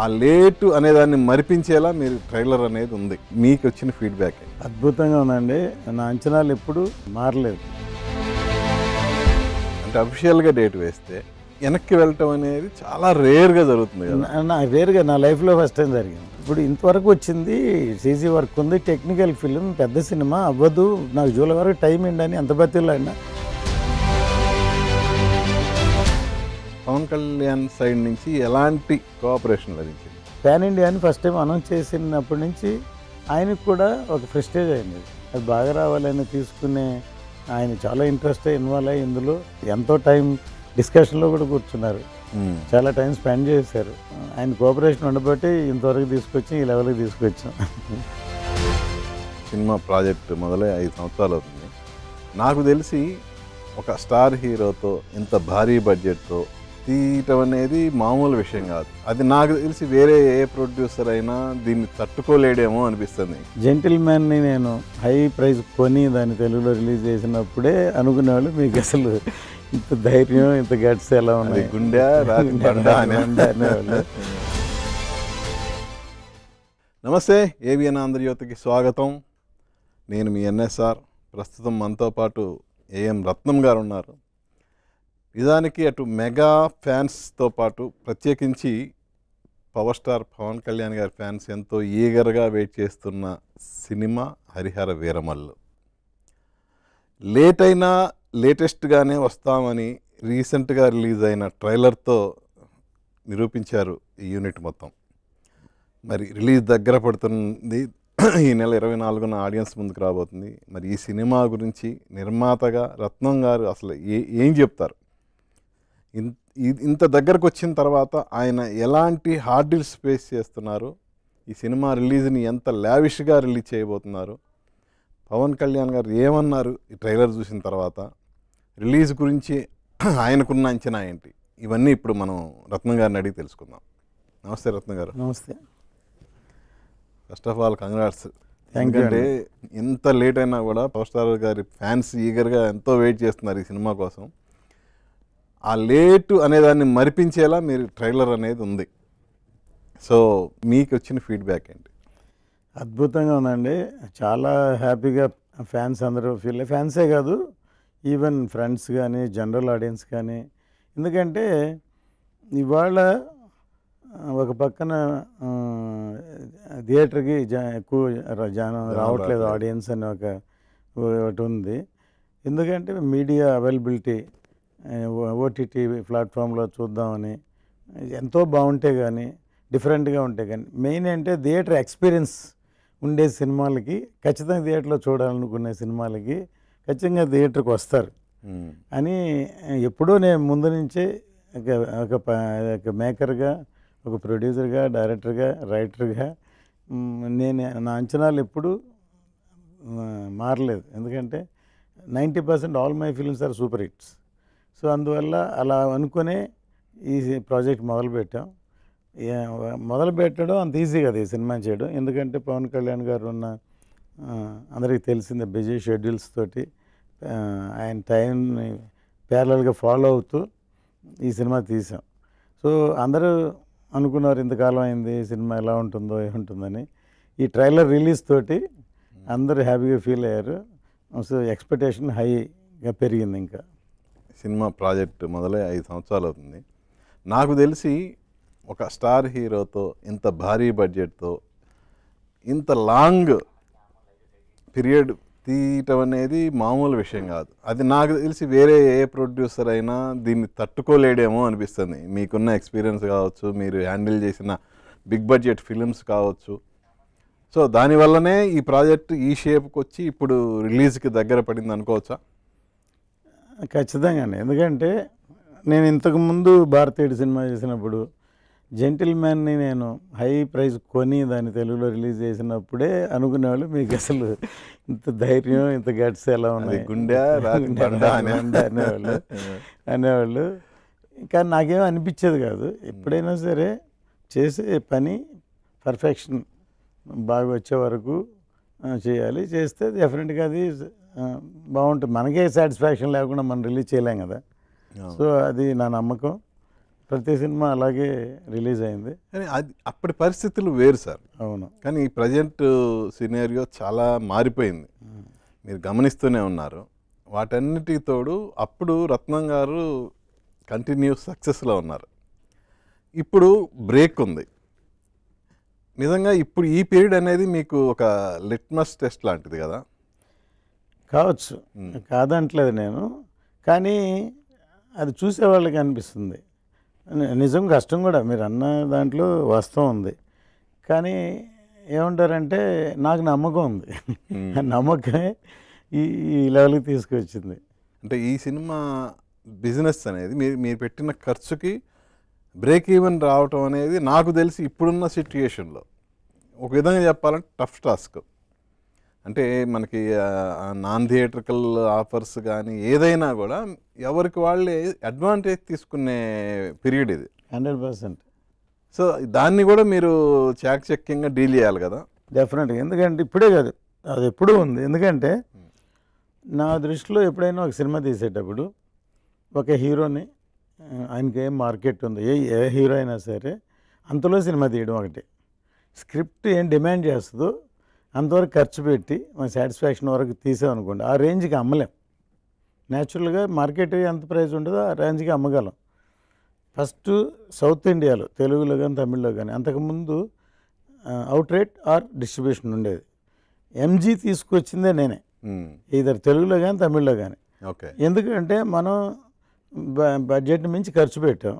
ఆ లేటు అనేదాన్ని మరిపించేలా మీరు ట్రైలర్ అనేది ఉంది. మీకు వచ్చిన ఫీడ్బ్యాక్ అద్భుతంగా ఉందండి. నా అంచనాలు ఎప్పుడు మారలేదు. అంటే అఫీషియల్గా డేట్ వేస్తే వెనక్కి వెళ్ళటం అనేది చాలా రేర్గా జరుగుతుంది కదా. నా వేరుగా నా లైఫ్లో ఫస్ట్ టైం జరిగింది. ఇప్పుడు ఇంతవరకు వచ్చింది సీజీ వర్క్ ఉంది, టెక్నికల్ ఫిలిం, పెద్ద సినిమా అవ్వదు, నాకు జూలై వరకు టైం ఏంటని ఎంత బతిలాడినా. పవన్ కళ్యాణ్ సైడ్ నుంచి ఎలాంటి కోఆపరేషన్ లభించింది? పాన్ ఇండియా అని ఫస్ట్ టైం అనౌన్స్ చేసినప్పటి నుంచి ఆయనకు కూడా ఒక ప్రెస్టేజ్ అయింది. అది బాగా రావాలని తీసుకునే ఆయన చాలా ఇంట్రెస్ట్ ఇన్వాల్వ్ అయ్యి ఇందులో ఎంతో టైం డిస్కషన్లో కూడా కూర్చున్నారు, చాలా టైం స్పెండ్ చేశారు. ఆయన కోఆపరేషన్ ఉండబట్టి ఇంతవరకు తీసుకొచ్చి ఈ లెవెల్కి తీసుకొచ్చాం. సినిమా ప్రాజెక్ట్ మొదలై 5 సంవత్సరాలు అవుతుంది. నాకు తెలిసి ఒక స్టార్ హీరోతో ఇంత భారీ బడ్జెట్తో తీయటం అనేది మామూలు విషయం కాదు. అది నాకు తెలిసి వేరే ఏ ప్రొడ్యూసర్ అయినా దీన్ని తట్టుకోలేడేమో అనిపిస్తుంది. జెంటిల్మ్యాన్ని నేను హై ప్రైజ్ కొని దాన్ని తెలుగులో రిలీజ్ చేసినప్పుడే అనుకునేవాళ్ళు మీకు అసలు ఇంత ధైర్యం, ఇంత గట్స్ ఎలా ఉన్నాయి, గుండె రాతి బండ అనేవాళ్ళు. నమస్తే, ఏబిఎన్ ఆంధ్రజ్యోతికి స్వాగతం. నేను మీ ఎన్ఎస్ఆర్. ప్రస్తుతం మనతో పాటు ఏఎం రత్నం గారు ఉన్నారు. నిజానికి అటు మెగా ఫ్యాన్స్తో పాటు ప్రత్యేకించి పవర్ స్టార్ పవన్ కళ్యాణ్ గారి ఫ్యాన్స్ ఎంతో ఈగర్గా వెయిట్ చేస్తున్న సినిమా హరిహర వీరమల్లు. లేట్ అయినా లేటెస్ట్గానే వస్తామని రీసెంట్గా రిలీజ్ అయిన ట్రైలర్తో నిరూపించారు ఈ యూనిట్ మొత్తం. మరి రిలీజ్ దగ్గర పడుతుంది. ఈ నెల 24న ఆడియన్స్ ముందుకు రాబోతుంది. మరి ఈ సినిమా గురించి నిర్మాతగా రత్నం గారు అసలు ఏం చెప్తారు? ఇంత దగ్గరకు వచ్చిన తర్వాత ఆయన ఎలాంటి హార్డిల్స్ ఫేస్ చేస్తున్నారు? ఈ సినిమా రిలీజ్ని ఎంత లావిష్గా రిలీజ్ చేయబోతున్నారు? పవన్ కళ్యాణ్ గారు ఏమన్నారు ఈ ట్రైలర్ చూసిన తర్వాత? రిలీజ్ గురించి ఆయనకున్న అంచనా ఏంటి? ఇవన్నీ ఇప్పుడు మనం రత్నం గారిని అడిగి తెలుసుకుందాం. నమస్తే రత్నం గారు. నమస్తే. First of all congrats. ఎందుకంటే ఎంత లేట్ అయినా కూడా పవర్ స్టార్ గారి ఫ్యాన్స్ ఈగర్గా ఎంతో వెయిట్ చేస్తున్నారు ఈ సినిమా కోసం. ఆ లేటు అనేదాన్ని మరిపించేలా మీరు ట్రైలర్ అనేది ఉంది. సో మీకు వచ్చిన ఫీడ్బ్యాక్ ఏంటి? అద్భుతంగా ఉందండి. చాలా హ్యాపీగా ఫ్యాన్స్ అందరూ ఫ్యాన్సే కాదు, ఈవెన్ ఫ్రెండ్స్ కానీ జనరల్ ఆడియన్స్ కానీ. ఎందుకంటే ఇవాళ ఒక పక్కన థియేటర్కి ఎక్కువ జనం రావట్లేదు, ఆడియన్స్ అని ఒకటి ఉంది. ఎందుకంటే మీడియా అవైలబిలిటీ ఓటీటీ ప్లాట్ఫామ్లో చూద్దామని ఎంతో బాగుంటే కానీ, డిఫరెంట్గా ఉంటే కానీ, మెయిన్ అంటే థియేటర్ ఎక్స్పీరియన్స్ ఉండే సినిమాలకి ఖచ్చితంగా థియేటర్లో చూడాలనుకునే సినిమాలకి ఖచ్చితంగా థియేటర్కి వస్తారు అని ఎప్పుడూ నేను ముందు నుంచే ఒక మేకర్గా, ఒక ప్రొడ్యూసర్గా, డైరెక్టర్గా, రైటర్గా నేను నా అంచనాలు ఎప్పుడు మారలేదు. ఎందుకంటే 90% all my films are super hits. So అందువల్ల అలా అనుకునే ఈ ప్రాజెక్ట్ మొదలుపెట్టడం అంత ఈజీ కదా ఈ సినిమా చేయడం. ఎందుకంటే పవన్ కళ్యాణ్ గారు ఉన్న అందరికీ తెలిసిందే బిజీ షెడ్యూల్స్ తోటి ఆయన టైంని ప్యారలల్గా ఫాలో అవుతూ ఈ సినిమా తీసాం. సో అందరూ అనుకున్నారు ఇంతకాలం అయింది సినిమా ఎలా ఉంటుందో ఏముంటుందని. ఈ ట్రైలర్ రిలీజ్ తోటి అందరూ హ్యాపీగా ఫీల్ అయ్యారు. సో ఎక్స్పెక్టేషన్ హైగా పెరిగింది. ఇంకా సినిమా ప్రాజెక్ట్ మొదలై 5 సంవత్సరాలు అవుతుంది. నాకు తెలిసి ఒక స్టార్ హీరోతో ఇంత భారీ బడ్జెట్తో ఇంత లాంగ్ పీరియడ్ తీయటం అనేది మామూలు విషయం కాదు. అది నాకు తెలిసి వేరే ఏ ప్రొడ్యూసర్ అయినా దీన్ని తట్టుకోలేడేమో అనిపిస్తుంది. మీకున్న ఎక్స్పీరియన్స్ కావచ్చు, మీరు హ్యాండిల్ చేసిన బిగ్ బడ్జెట్ ఫిలిమ్స్ కావచ్చు. సో దానివల్లనే ఈ ప్రాజెక్ట్ ఈ షేప్కి వచ్చి ఇప్పుడు రిలీజ్కి దగ్గర పడింది అనుకోవచ్చా? ఖచ్చితంగా అండి. ఎందుకంటే నేను ఇంతకుముందు భారతీయుడు సినిమా చేసినప్పుడు జెంటిల్మ్యాన్ని నేను హై ప్రైజ్ కొని దాన్ని తెలుగులో రిలీజ్ చేసినప్పుడే అనుకునేవాళ్ళు మీకు అసలు ఇంత ధైర్యం, ఇంత గట్స్ ఎలా ఉన్నాయి, గుండె రాతి బండ అనేవాళ్ళు. కానీ నాకేమో అనిపించేది కాదు. ఎప్పుడైనా సరే చేసే పని పర్ఫెక్షన్ బాగా వచ్చే వరకు చేయాలి. చేస్తే డెఫినెట్గా అది బాగుంటుంది. మనకే సాటిస్ఫాక్షన్ లేకుండా మనం రిలీజ్ చేయలేం కదా. సో అది నా నమ్మకం. ప్రతి సినిమా అలాగే రిలీజ్ అయింది. కానీ అది అప్పటి పరిస్థితులు వేరు సార్. అవును. కానీ ఈ ప్రజెంట్ సినారియో చాలా మారిపోయింది, మీరు గమనిస్తూనే ఉన్నారు. వాటన్నిటికి తోడు అప్పుడు రత్నం గారు కంటిన్యూస్ సక్సెస్లో ఉన్నారు, ఇప్పుడు బ్రేక్ ఉంది. నిజంగా ఇప్పుడు ఈ పీరియడ్ అనేది మీకు ఒక లిట్మస్ టెస్ట్ లాంటిది కదా. కావచ్చు, కాదంటలేదు నేను, కానీ అది చూసేవాళ్ళకి అనిపిస్తుంది. నిజం కష్టం కూడా, మీరు అన్న దాంట్లో వాస్తవం ఉంది. కానీ ఏమంటారంటే నాకు నమ్మకం ఉంది, ఆ నమ్మకమే ఈ లెవెల్కి తీసుకొచ్చింది. అంటే ఈ సినిమా బిజినెస్ అనేది మీరు పెట్టిన ఖర్చుకి బ్రేక్ ఈవెన్ రావటం అనేది నాకు తెలిసి ఇప్పుడున్న సిట్యుయేషన్లో ఒక విధంగా చెప్పాలంటే టఫ్ టాస్క్. అంటే మనకి నాన్ థియేట్రికల్ ఆఫర్స్ కానీ ఏదైనా కూడా ఎవరికి వాళ్ళే అడ్వాంటేజ్ తీసుకునే పీరియడ్ ఇది 100%. సో దాన్ని కూడా మీరు చాకచక్యంగా డీల్ చేయాలి కదా. డెఫినెట్గా, ఎందుకంటే ఇప్పుడే కాదు, అది ఎప్పుడూ ఉంది. ఎందుకంటే నా దృష్టిలో ఎప్పుడైనా ఒక సినిమా తీసేటప్పుడు ఒక హీరోని, ఆయనకి ఏం మార్కెట్ ఉందో, ఏ హీరో అయినా సరే అంతలో సినిమా తీయడం ఒకటి. స్క్రిప్ట్ ఏం డిమాండ్ చేస్తుందో అంతవరకు ఖర్చు పెట్టి మన సాటిస్ఫాక్షన్ వరకు తీసామనుకోండి, ఆ రేంజ్కి అమ్మలేం. న్యాచురల్గా మార్కెట్ ఎంత ప్రైస్ ఉంటుందో ఆ రేంజ్కి అమ్మగలం. ఫస్ట్ సౌత్ ఇండియాలో, తెలుగులో కానీ తమిళ్లో కానీ అంతకుముందు అవుట్ రేట్ ఆర్ డిస్ట్రిబ్యూషన్ ఉండేది. ఎంజీ తీసుకొచ్చిందే నేనే, ఇద్దరు తెలుగులో కానీ తమిళ్లో కానీ. ఓకే. ఎందుకంటే మనం బడ్జెట్ మించి ఖర్చు పెట్టాం,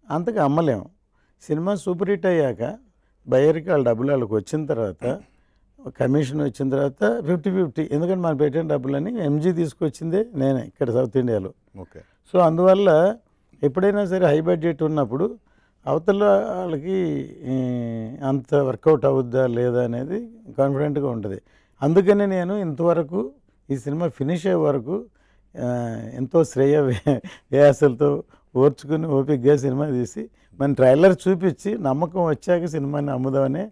అంతకు అమ్మలేము. సినిమా సూపర్ హిట్ అయ్యాక బయర్కి వాళ్ళ డబ్బులు వాళ్ళకి వచ్చిన తర్వాత, కమిషన్ వచ్చిన తర్వాత 50-50, ఎందుకంటే మనం పెట్టిన డబ్బులని ఎంజీ తీసుకొచ్చిందే నేనే ఇక్కడ సౌత్ ఇండియాలో. ఓకే. సో అందువల్ల ఎప్పుడైనా సరే హై బడ్జెట్ ఉన్నప్పుడు అవతల వాళ్ళకి అంత వర్కౌట్ అవుద్దా లేదా అనేది కాన్ఫిడెంట్గా ఉంటుంది. అందుకనే నేను ఇంతవరకు ఈ సినిమా ఫినిష్ అయ్యే వరకు ఎంతో వ్యాసలతో ఓర్చుకుని ఓపికగా సినిమా తీసి మన ట్రైలర్ చూపించి నమ్మకం వచ్చాక సినిమాని అమ్ముదామని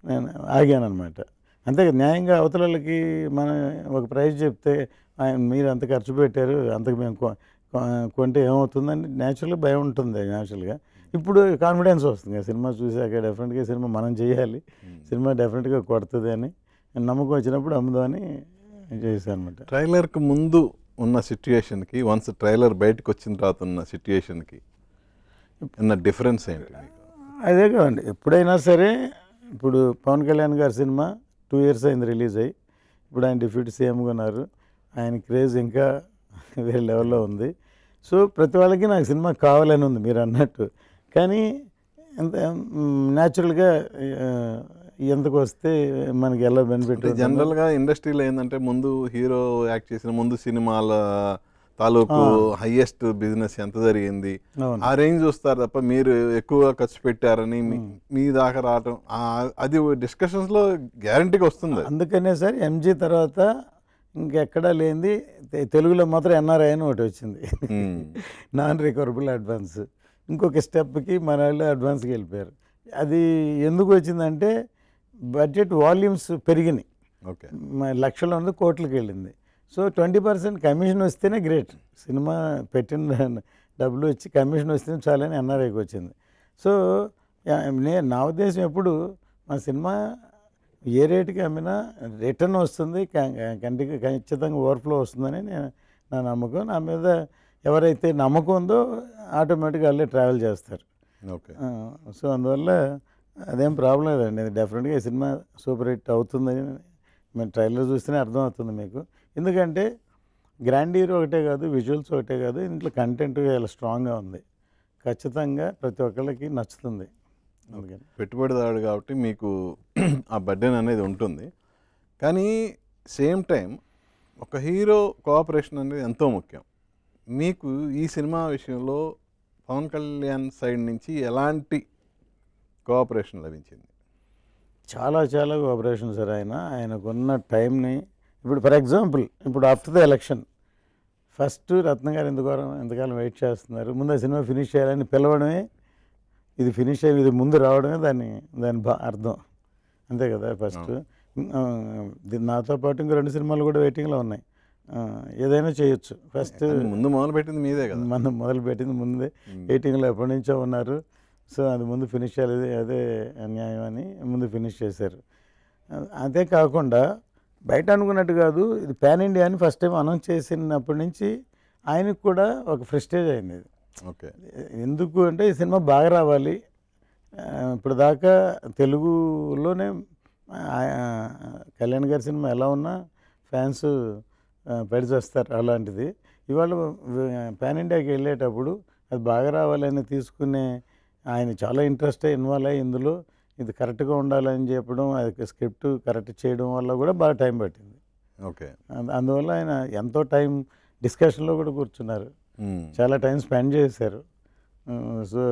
నేను ఆగాను అనమాట. అంతే న్యాయంగా అవతల వాళ్ళకి మనం ఒక ప్రైజ్ చెప్తే మీరు అంత ఖర్చు పెట్టారు, అంతకు మేము కొంటే ఏమవుతుందని న్యాచురల్గా భయం ఉంటుంది. న్యాచురల్గా ఇప్పుడు కాన్ఫిడెన్స్ వస్తుంది కదా సినిమా చూసాక, డెఫినెట్గా సినిమా మనం చేయాలి, సినిమా డెఫినెట్గా కొడుతుంది అని నమ్మకం వచ్చినప్పుడు అమ్ముదామని చేశాను అనమాట. ట్రైలర్కి ముందు ఉన్న సిట్యుయేషన్కి, వన్స్ ట్రైలర్ బయటకు వచ్చిన తర్వాత ఉన్న సిట్యుయేషన్కి ఉన్న డిఫరెన్స్ ఏంటి? అదే కదండి, ఎప్పుడైనా సరే ఇప్పుడు పవన్ కళ్యాణ్ గారి సినిమా 2 years అయింది రిలీజ్ అయ్యి, ఇప్పుడు ఆయన డిప్యూటీ సీఎంగా ఉన్నారు, ఆయన క్రేజ్ ఇంకా వేరే లెవెల్లో ఉంది. సో ప్రతి వాళ్ళకి నాకు సినిమా కావాలని ఉంది మీరు అన్నట్టు. కానీ ఎంత న్యాచురల్గా ఎంతకు వస్తే మనకి ఎలా బెనిఫిట్. జనరల్గా ఇండస్ట్రీలో ఏంటంటే ముందు హీరో యాక్ట్ చేసిన ముందు సినిమాల తాలూకు హైయెస్ట్ బిజినెస్ ఎంత జరిగింది ఆ రేంజ్ చూస్తారు తప్ప మీరు ఎక్కువగా ఖర్చు పెట్టారని మీ దాకా రావటం అది డిస్కషన్స్లో గ్యారంటీగా వస్తుంది. అందుకనే సార్ ఎంజీ తర్వాత ఇంకెక్కడా లేనిది తెలుగులో మాత్రం ఎన్ఆర్ఐ అని ఒకటి వచ్చింది, నాన్ రికవరబుల్ అడ్వాన్స్. ఇంకొక స్టెప్కి మన వాళ్ళు అడ్వాన్స్కి వెళ్ళిపోయారు. అది ఎందుకు వచ్చిందంటే బడ్జెట్ వాల్యూమ్స్ పెరిగినాయి, ఓకే, లక్షల నుండి కోట్లకి వెళ్ళింది. సో 20% కమిషన్ వస్తేనే గ్రేట్, సినిమా పెట్టిన డబ్బులు వచ్చి కమిషన్ వస్తేనే చాలని ఎన్ఆర్ఐకి వచ్చింది. సో నా ఉద్దేశం ఎప్పుడు మా సినిమా ఏ రేటుకి అమ్మినా రిటర్న్ వస్తుంది, కంటికి ఖచ్చితంగా ఓవర్ఫ్లో వస్తుందని నా నమ్మకం. నా మీద ఎవరైతే నమ్మకం ఉందో ఆటోమేటిక్గా వాళ్ళే ట్రావెల్ చేస్తారు. ఓకే. సో అందువల్ల అదేం ప్రాబ్లం లేదండి, డెఫినెట్గా ఈ సినిమా సూపర్ హిట్ అవుతుందని మేము ట్రైలర్ చూస్తేనే అర్థమవుతుంది మీకు. ఎందుకంటే గ్రాండ్ హీరో ఒకటే కాదు, విజువల్స్ ఒకటే కాదు, ఇంట్లో కంటెంట్ చాలా స్ట్రాంగ్గా ఉంది, ఖచ్చితంగా ప్రతి ఒక్కళ్ళకి నచ్చుతుంది. అందుకని పెట్టుబడిదారుడు కాబట్టి మీకు ఆ బర్డెన్ అనేది ఉంటుంది. కానీ సేమ్ టైం ఒక హీరో కోఆపరేషన్ అనేది ఎంతో ముఖ్యం. మీకు ఈ సినిమా విషయంలో పవన్ కళ్యాణ్ సైడ్ నుంచి ఎలాంటి కోఆపరేషన్ లభించింది? చాలా చాలా కోఆపరేషన్ సార్. ఆయనకున్న టైంని ఇప్పుడు ఫర్ ఎగ్జాంపుల్ ఇప్పుడు ఆఫ్టర్ ద ఎలక్షన్ ఫస్ట్ రత్న గారు ఎంతకాలం వెయిట్ చేస్తున్నారు, ముందు ఆ సినిమా ఫినిష్ చేయాలని పిలవడమే, ఇది ఫినిష్ అయ్యి ఇది ముందు రావడమే దాని అర్థం, అంతే కదా. ఫస్ట్ నాతో పాటు ఇంకో 2 సినిమాలు కూడా వెయిటింగ్లో ఉన్నాయి, ఏదైనా చేయొచ్చు. ఫస్ట్ ముందు మొదలు పెట్టింది మీదే కదా. మనం మొదలుపెట్టింది ముందే, ఎయిటింగ్లో ఎప్పటి నుంచో ఉన్నారు. సో అది ముందు ఫినిష్ చేయాలి, అదే న్యాయం అని ముందు ఫినిష్ చేశారు. అదే కాకుండా బయట అనుకున్నట్టు కాదు, ఇది పాన్ ఇండియా అని ఫస్ట్ టైం అనౌన్స్ చేసినప్పటి నుంచి ఆయనకు కూడా ఒక ఫ్రెస్టేజ్ అయింది. ఇది ఓకే. ఎందుకు అంటే ఈ సినిమా బాగా రావాలి. ఇప్పుడు దాకా తెలుగులోనే కళ్యాణ్ గారి సినిమా ఎలా ఉన్నా ఫ్యాన్స్ పడిచేస్తారు. అలాంటిది ఇవాళ పాన్ ఇండియాకి వెళ్ళేటప్పుడు అది బాగా రావాలని తీసుకునే ఆయన చాలా ఇంట్రెస్ట్ ఇన్వాల్వ్ అయ్యి ఇందులో ఇది కరెక్ట్గా ఉండాలని చెప్పడం, అది స్క్రిప్ట్ కరెక్ట్ చేయడం వల్ల కూడా బాగా టైం పట్టింది. ఓకే. అందువల్ల ఆయన ఎంతో టైం డిస్కషన్లో కూడా కూర్చున్నారు, చాలా టైం స్పెండ్ చేశారు. సో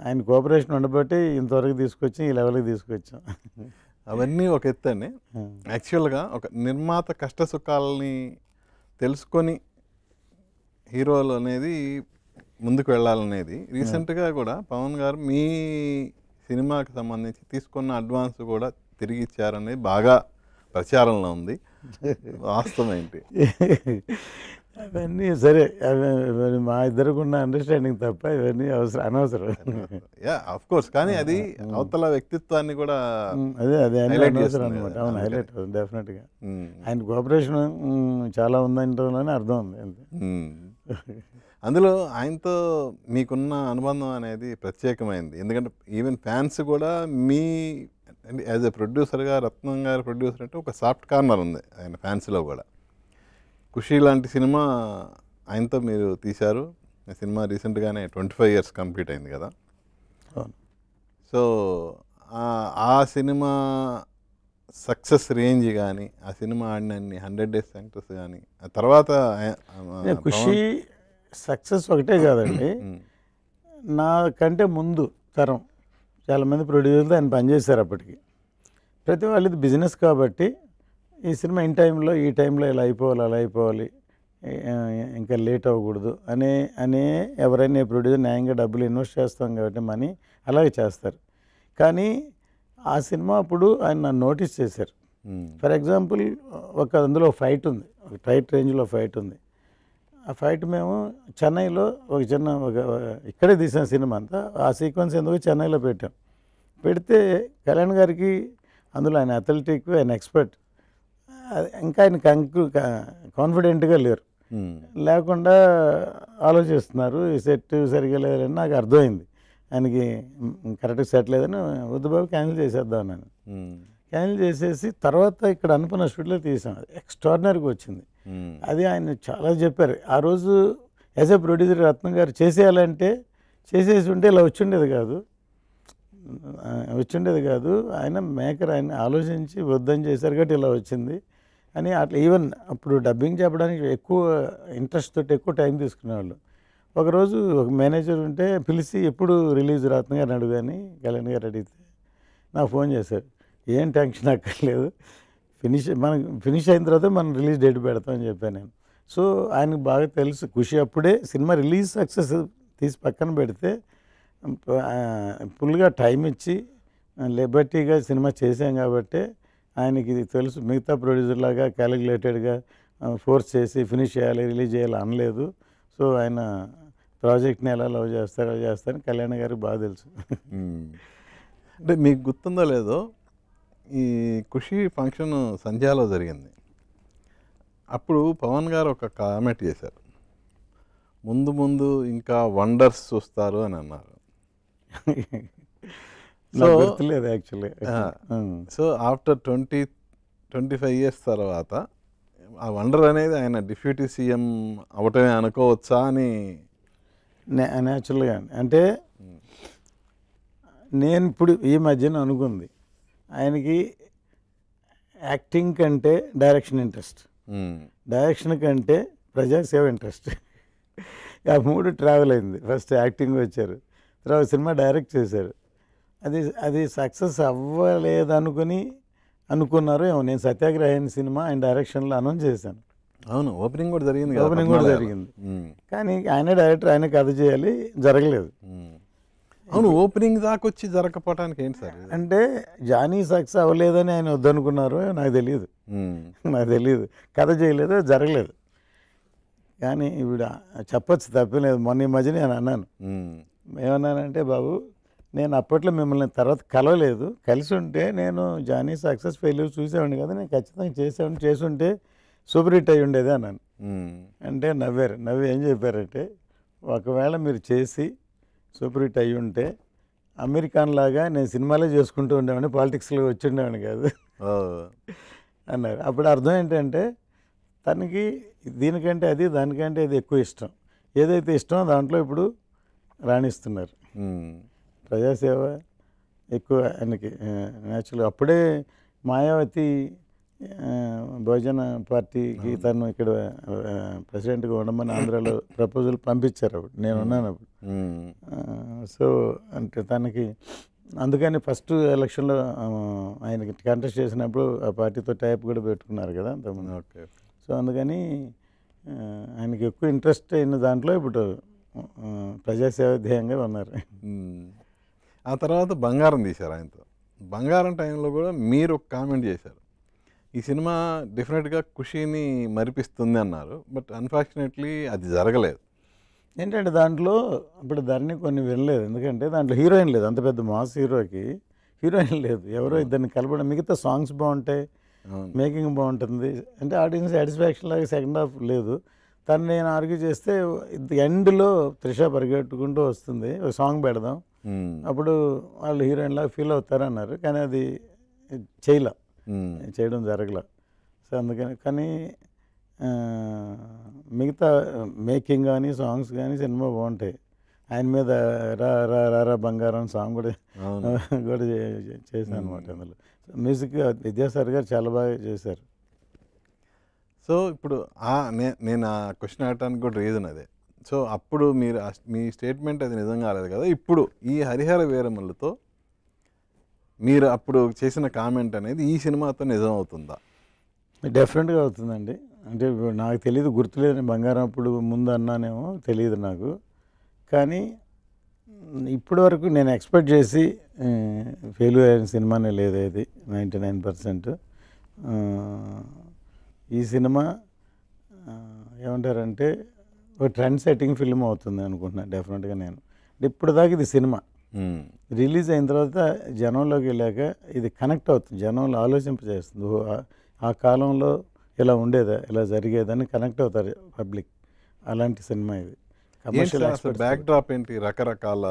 ఆయన కోఆపరేషన్ ఉండబట్టి ఇంతవరకు తీసుకొచ్చి ఈ లెవెల్కి తీసుకొచ్చాం. అవన్నీ ఒక ఎత్తు అండి. యాక్చువల్గా ఒక నిర్మాత కష్ట సుఖాలని తెలుసుకొని హీరోలు అనేది ముందుకు వెళ్ళాలనేది రీసెంట్గా కూడా పవన్ గారు మీ సినిమాకి సంబంధించి తీసుకున్న అడ్వాన్స్ కూడా తిరిగి ఇచ్చారనేది బాగా ప్రచారంలో ఉంది. వాస్తవం ఏంటి? అవన్నీ సరే, అవి మా ఇద్దరికి ఉన్న అండర్స్టాండింగ్ తప్ప ఇవన్నీ అనవసరం. ఆఫ్ కోర్స్, కానీ అది అవతల వ్యక్తిత్వాన్ని కూడా అదే అనవసరం అనమాట. అవును, హైలైట్ అవుతుంది డెఫినెట్గా. ఆయన కోఆపరేషన్ చాలా ఉందంటలోనే అర్థం ఉంది. అందులో ఆయనతో మీకున్న అనుబంధం అనేది ప్రత్యేకమైంది. ఎందుకంటే ఈవెన్ ఫ్యాన్స్ కూడా మీ యాజ్ ఎ ప్రొడ్యూసర్గా, రత్నం గారు ప్రొడ్యూసర్ అంటే ఒక సాఫ్ట్ కార్నర్ ఉంది ఆయన ఫ్యాన్స్లో కూడా. ఖుషి లాంటి సినిమా ఆయనతో మీరు తీశారు. సినిమా రీసెంట్గానే 25 years కంప్లీట్ అయింది కదా. సో ఆ సినిమా సక్సెస్ రేంజ్ కానీ, ఆ సినిమా ఆడిన 100 days సక్సెస్ కానీ, ఆ తర్వాత ఖుషి సక్సెస్ ఒకటే కాదండి, నాకంటే ముందు తరం చాలామంది ప్రొడ్యూసర్లు ఆయన పనిచేశారు. అప్పటికి ప్రతి వాళ్ళది బిజినెస్ కాబట్టి ఈ సినిమా ఇన్ టైంలో, ఈ టైంలో ఇలా అయిపోవాలి, అలా అయిపోవాలి, ఇంకా లేట్ అవ్వకూడదు అనే ఎవరైనా ప్రొడ్యూసర్ న్యాయంగా డబ్బులు ఇన్వెస్ట్ చేస్తాం కాబట్టి మనీ అలాగే చేస్తారు. కానీ ఆ సినిమా అప్పుడు ఆయన నన్ను నోటీస్ చేశారు. ఫర్ ఎగ్జాంపుల్ అందులో ఫైట్ ఉంది, ఒక టైట్ రేంజ్లో ఫైట్ ఉంది. ఆ ఫైట్ మేము చెన్నైలో ఇక్కడే తీసిన సినిమా అంతా, ఆ సీక్వెన్స్ ఎందుకు చెన్నైలో పెట్టాం. పెడితే కళ్యాణ్ గారికి అందులో ఆయన అథ్లెటిక్, ఆయన ఎక్స్పర్ట్, ఇంకా ఆయన కాన్ఫిడెంట్గా లేకుండా ఆలోచిస్తున్నారు. ఈ సెట్ సరిగా లేదని నాకు అర్థమైంది. ఆయనకి కరెక్ట్గా సెట్ లేదని వద్దు బాబు క్యాన్సిల్ చేసేద్దాం నేను. క్యాన్సిల్ చేసేసి తర్వాత ఇక్కడ అనుకున్న స్టూడియోలో తీసాం. అది ఎక్స్ట్రాడినరీగా వచ్చింది. అది ఆయన చాలా చెప్పారు. ఆ రోజు యాజ్ ఎ ప్రొడ్యూసర్ రత్నం గారు చేసేయాలంటే చేసేసి ఉంటే ఇలా వచ్చిండేది కాదు. ఆయన మేకర్, ఆయన ఆలోచించి వద్దని చేశారు కాబట్టి ఇలా వచ్చింది అని. అట్లా ఈవెన్ అప్పుడు డబ్బింగ్ చెప్పడానికి ఎక్కువ ఇంట్రెస్ట్ తోటి ఎక్కువ టైం తీసుకునేవాళ్ళు. ఒకరోజు ఒక మేనేజర్ ఉంటే పిలిచి ఎప్పుడు రిలీజ్ రత్నం గారిని అడుగుని కళ్యాణ్ గారు అడిగితే నాకు ఫోన్ చేశారు. ఏం టెన్షన్ అక్కర్లేదు, ఫినిష్ అయిన తర్వాత మనం రిలీజ్ డేట్ పెడతామని చెప్పాను నేను. సో ఆయనకు బాగా తెలుసు ఖుషి. అప్పుడే సినిమా రిలీజ్ సక్సెస్ తీసి పక్కన పెడితే ఫుల్గా టైం ఇచ్చి లిబర్టీగా సినిమా చేసాం కాబట్టి ఆయనకి ఇది తెలుసు. మిగతా ప్రొడ్యూసర్ లాగా క్యాలిక్యులేటెడ్గా ఫోర్స్ చేసి ఫినిష్ చేయాలి, రిలీజ్ చేయాలి అనలేదు. సో ఆయన ప్రాజెక్ట్ని ఎలా లవ్ చేస్తారని కళ్యాణ్ గారికి బాగా తెలుసు. అంటే మీకు గుర్తుందో లేదో, ఈ ఖుషి ఫంక్షన్ సంధ్యాలో జరిగింది. అప్పుడు పవన్ గారు ఒక కామెంట్ చేశారు, ముందు ఇంకా వండర్స్ చూస్తారు అని అన్నారు. లేదు యాక్చువల్లీ. సో ఆఫ్టర్ 25 years తర్వాత ఆ వండర్ అనేది ఆయన డిప్యూటీ సీఎం అవటమే అనుకోవచ్చా అని న్యాచురల్గా. అంటే నేను ఇప్పుడు ఈ మధ్యన అనుకుంది, ఆయనకి యాక్టింగ్ కంటే డైరెక్షన్ ఇంట్రెస్ట్, డైరెక్షన్ కంటే ప్రజాసేవ ఇంట్రెస్ట్. ఆ 3 ట్రావెల్ అయింది. ఫస్ట్ యాక్టింగ్ వచ్చారు, తర్వాత సినిమా డైరెక్ట్ చేశారు. అది సక్సెస్ అనుకున్నారు ఏమో. నేను సత్యాగ్రహం సినిమా ఆయన డైరెక్షన్లో అనౌన్స్ చేశాను. అవును, ఓపెనింగ్ కూడా జరిగింది. కానీ ఆయన డైరెక్టర్, ఆయన కథ చేయాలి, జరగలేదు. అవును, ఓపెనింగ్ దాకా వచ్చి జరగకపోవటానికి ఏంటి సార్ ఇది? అంటే జానీ సక్సెస్ అవ్వలేదని ఆయన వద్దనుకున్నారు నాకు తెలియదు. ఉమ్, నాకు తెలియదు, కథ చేయలేదు, జరగలేదు. కానీ ఇప్పుడు చెప్పచ్చు, తప్పలేదు. మొన్న ఈ మధ్య నేను అన్నాను, ఉమ్, ఏమన్నానంటే, బాబు నేను అప్పట్లో మిమ్మల్ని తర్వాత కలవలేదు, కలిసి ఉంటే నేను జానీ సక్సెస్ ఫెయిల్యూర్ చూసేవాడిని కదా, నేను ఖచ్చితంగా చేసేవాడిని, చేసుంటే సూపర్ హిట్ అయ్యి ఉండేది అన్నాను. ఉమ్, అంటే నవ్వారు. నవ్వి ఏం చెప్పారంటే, ఒకవేళ మీరు చేసి సూపర్ హిట్ అయ్యి ఉంటే అమెరికన్ లాగా నేను సినిమాలే చేసుకుంటూ ఉండేవాడిని, పాలిటిక్స్లో వచ్చి ఉండేవాడిని కాదు ఓ, అన్నారు. అప్పుడు అర్థం ఏంటంటే తనకి దీనికంటే అది, దానికంటే ఇది ఎక్కువ ఇష్టం. ఏదైతే ఇష్టమో దాంట్లో ఇప్పుడు రాణిస్తున్నారు. ఉమ్, ప్రజాసేవ ఎక్కువ ఆయనకి న్యాచురల్గా. అప్పుడే మాయావతి బహుజన పార్టీకి తను ఇక్కడ ప్రెసిడెంట్గా ఉండమని ఆంధ్రాలో ప్రపోజల్ పంపించారు. అప్పుడు నేను ఉన్నాను అప్పుడు. ఉమ్, సో అంటే తనకి అందుకని ఫస్ట్ ఎలక్షన్లో ఆయనకి కంటెస్ట్ చేసినప్పుడు ఆ పార్టీతో టైప్ కూడా పెట్టుకున్నారు కదా అంతకుముందు. ఓకే. సో అందుకని ఆయనకి ఎక్కువ ఇంట్రెస్ట్ అయిన దాంట్లో ఇప్పుడు ప్రజాసేవ ధ్యేయంగా ఉన్నారు. ఉమ్. ఆ తర్వాత బంగారం తీశారు ఆయనతో. బంగారం టైంలో కూడా మీరు ఒక కామెంట్ చేశారు, ఈ సినిమా డెఫినెట్గా ఖుషీని మరిపిస్తుంది అన్నారు. బట్ అన్ఫార్చునేట్లీ అది జరగలేదు. ఏంటంటే దాంట్లో ఇప్పుడు ధరణి కొన్ని వినలేదు, ఎందుకంటే దాంట్లో హీరోయిన్ లేదు. అంత పెద్ద మాస్ హీరోకి హీరోయిన్ లేదు, ఎవరో ఇద్దరిని కలపడం. మిగతా సాంగ్స్ బాగుంటాయి, అవును. మేకింగ్ బాగుంటుంది, అంటే ఆడియన్స్ సాటిస్ఫాక్షన్ లాగా సెకండ్ హాఫ్ లేదు. తను నేను ఆర్గ్యూ చేస్తే ఎండ్లో త్రిష పరిగెట్టుకుంటూ వస్తుంది, ఒక సాంగ్ పెడదాం, ఉమ్, అప్పుడు వాళ్ళు హీరోయిన్ లాగా ఫీల్ అవుతారన్నారు. కానీ అది చేయడం జరగల. సో అందుకని కానీ మిగతా మేకింగ్ కానీ సాంగ్స్ కానీ సినిమా బాగుంటాయి. ఆయన మీద రా రా రా రా బంగారం సాంగ్ కూడా అవును. కూడా చేశాను అనమాట. అందులో మ్యూజిక్ విద్యాసాగర్ గారు చాలా బాగా చేశారు. సో ఇప్పుడు నేను ఆ క్వశ్చన్ అడగడానికి కూడా రీజన్ అదే. సో అప్పుడు మీరు మీ స్టేట్మెంట్ అది నిజం కాలేదు కదా. ఇప్పుడు ఈ హరిహర వీరమల్లుతో మీరు అప్పుడు చేసిన కామెంట్ అనేది ఈ సినిమాతో నిజం అవుతుందా? డెఫినెట్గా అవుతుందండి. అంటే ఇప్పుడు నాకు తెలియదు, గుర్తులేదు, బంగారం అప్పుడు ముందు అన్నానేమో తెలియదు నాకు. కానీ ఇప్పటి వరకు నేను ఎక్స్పెక్ట్ చేసి ఫెయిల్యూర్ అయిన సినిమానే లేదు ఇది 99%. ఈ సినిమా ఏమంటారంటే ఒక ట్రెండ్ సెట్టింగ్ ఫిల్మ్ అవుతుంది అనుకుంటున్నాను డెఫినెట్గా నేను. ఇప్పుడు దాకా ఇది సినిమా రిలీజ్ అయిన తర్వాత జనంలోకి వెళ్ళాక ఇది కనెక్ట్ అవుతుంది, జనంలో ఆలోచింపజేస్తుంది. ఆ కాలంలో ఇలా ఉండేదా, ఇలా జరిగేదని కనెక్ట్ అవుతారు పబ్లిక్. అలాంటి సినిమా ఇది. అసలు బ్యాక్ డ్రాప్ ఏంటి? రకరకాల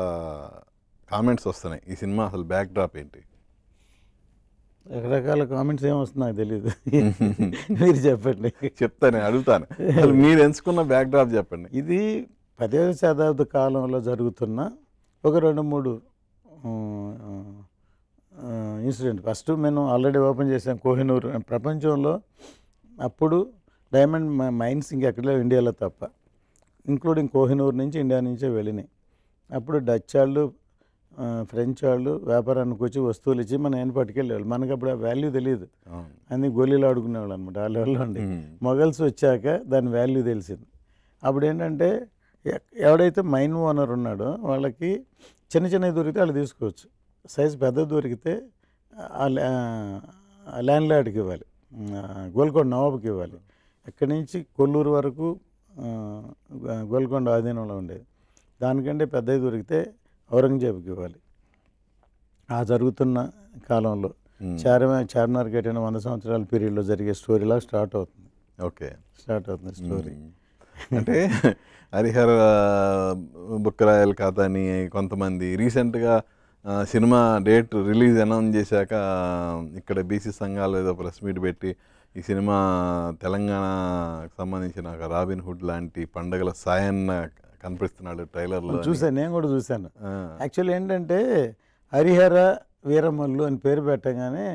కామెంట్స్ వస్తున్నాయి ఈ సినిమా, అసలు బ్యాక్ డ్రాప్ ఏంటి? రకరకాల కామెంట్స్ ఏమొస్తుంది నాకు తెలియదు, మీరు చెప్పండి. చెప్తాను, అడుగుతాను. అసలు మీరు ఎంచుకున్న బ్యాక్ డ్రాప్ చెప్పండి. ఇది 10వ శతాబ్ద కాలంలో జరుగుతున్న ఒక 2-3 ఇన్సిడెంట్. ఫస్ట్ మేము ఆల్రెడీ ఓపెన్ చేసాం కోహినూర్. ప్రపంచంలో అప్పుడు డైమండ్ మైన్స్ ఇంకెక్కడ లేవు ఇండియాలో తప్ప, ఇంక్లూడింగ్ కోహినూర్ నుంచి ఇండియా నుంచే వెళ్ళినాయి. అప్పుడు డచ్ వాళ్ళు ఫ్రెంచ్ వాళ్ళు వ్యాపారానికి వచ్చి వస్తువులు ఇచ్చి మనం ఏం పట్టుకెళ్ళేవాళ్ళు. మనకు అప్పుడు ఆ వాల్యూ తెలియదు, అన్ని గోళీలు ఆడుకునేవాళ్ళు అనమాట ఆ లెవెల్లో ఉండి. మొఘల్స్ వచ్చాక దాని వాల్యూ తెలిసింది. అప్పుడు ఏంటంటే ఎవడైతే మైన్ ఓనర్ ఉన్నాడో వాళ్ళకి చిన్న చిన్నవి దొరికితే వాళ్ళు తీసుకోవచ్చు, సైజు పెద్ద దొరికితే ల్యాండ్ లార్డ్కి ఇవ్వాలి, గోల్కొండ నవాబుకి ఇవ్వాలి. అక్కడి నుంచి కొల్లూరు వరకు గోల్కొండ ఆధీనంలో ఉండేది. దానికంటే పెద్దవి దొరికితే ఔరంగజేబుకి ఇవ్వాలి. ఆ జరుగుతున్న కాలంలో చార్మినార్ కట్టిన 100 సంవత్సరాల పీరియడ్లో జరిగే స్టోరీలా స్టార్ట్ అవుతుంది. ఓకే, స్టార్ట్ అవుతుంది స్టోరీ. అంటే హరిహర బుక్కరాయల కథ అని కొంతమంది రీసెంట్గా సినిమా డేట్ రిలీజ్ అనౌన్స్ చేశాక ఇక్కడ బీసీ సంఘాలు ఏదో ప్రెస్ మీట్ పెట్టి ఈ సినిమా తెలంగాణకు సంబంధించిన రాబిన్ హుడ్ లాంటి పండుగల సాయన్న కనిపిస్తున్నాడు ట్రైలర్లో. చూశాను, నేను కూడా చూశాను. యాక్చువల్లీ ఏంటంటే హరిహర వీరమల్లు అని పేరు పెట్టగానే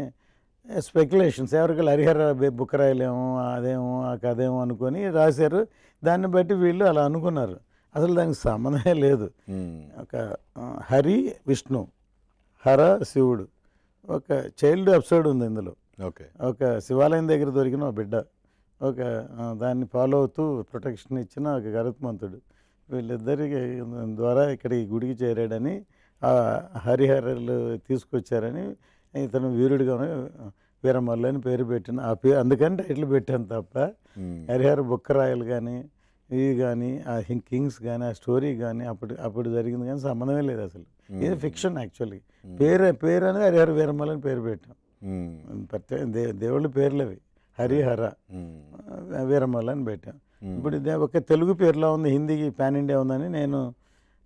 స్పెక్యులేషన్స్, ఎవరికైనా హరిహర బుక్కరాయలేమో అదేమో ఆ కథేమో అనుకొని రాశారు. దాన్ని బట్టి వీళ్ళు అలా అనుకున్నారు. అసలు దానికి సంబంధమే లేదు. ఒక హరి విష్ణు, హర శివుడు, ఒక చైల్డ్ ఎపిసోడ్ ఉంది ఇందులో. ఓకే, ఒక శివాలయం దగ్గర దొరికిన ఒక బిడ్డ, ఒక దాన్ని ఫాలో అవుతూ ప్రొటెక్షన్ ఇచ్చిన ఒక గరుత్మంతుడు, వీళ్ళిద్దరికి ద్వారా ఇక్కడ ఈ గుడికి చేరాడని ఆ హరిహరలు తీసుకొచ్చారని ఇతను వీరుడిగానే వీరమల్లు అని పేరు పెట్టిన ఆ పేరు అందుకని టైటిల్ పెట్టాను తప్ప హరిహర బుక్కరాయలు కానీ ఇవి కానీ ఆ కింగ్స్ కానీ ఆ స్టోరీ కానీ అప్పుడు జరిగింది కానీ సంబంధమే లేదు అసలు. ఇది ఫిక్షన్ యాక్చువల్లీ. పేరు అనేది హరిహర వీరమల్లు అని పేరు పెట్టాం. ప్రత్యేక దేవుళ్ళ పేర్లు అవి. హరిహర వీరమల్లు అని పెట్టాం. ఇప్పుడు ఇదే ఒక తెలుగు పేరులా ఉంది, హిందీకి పాన్ ఇండియా ఉందని నేను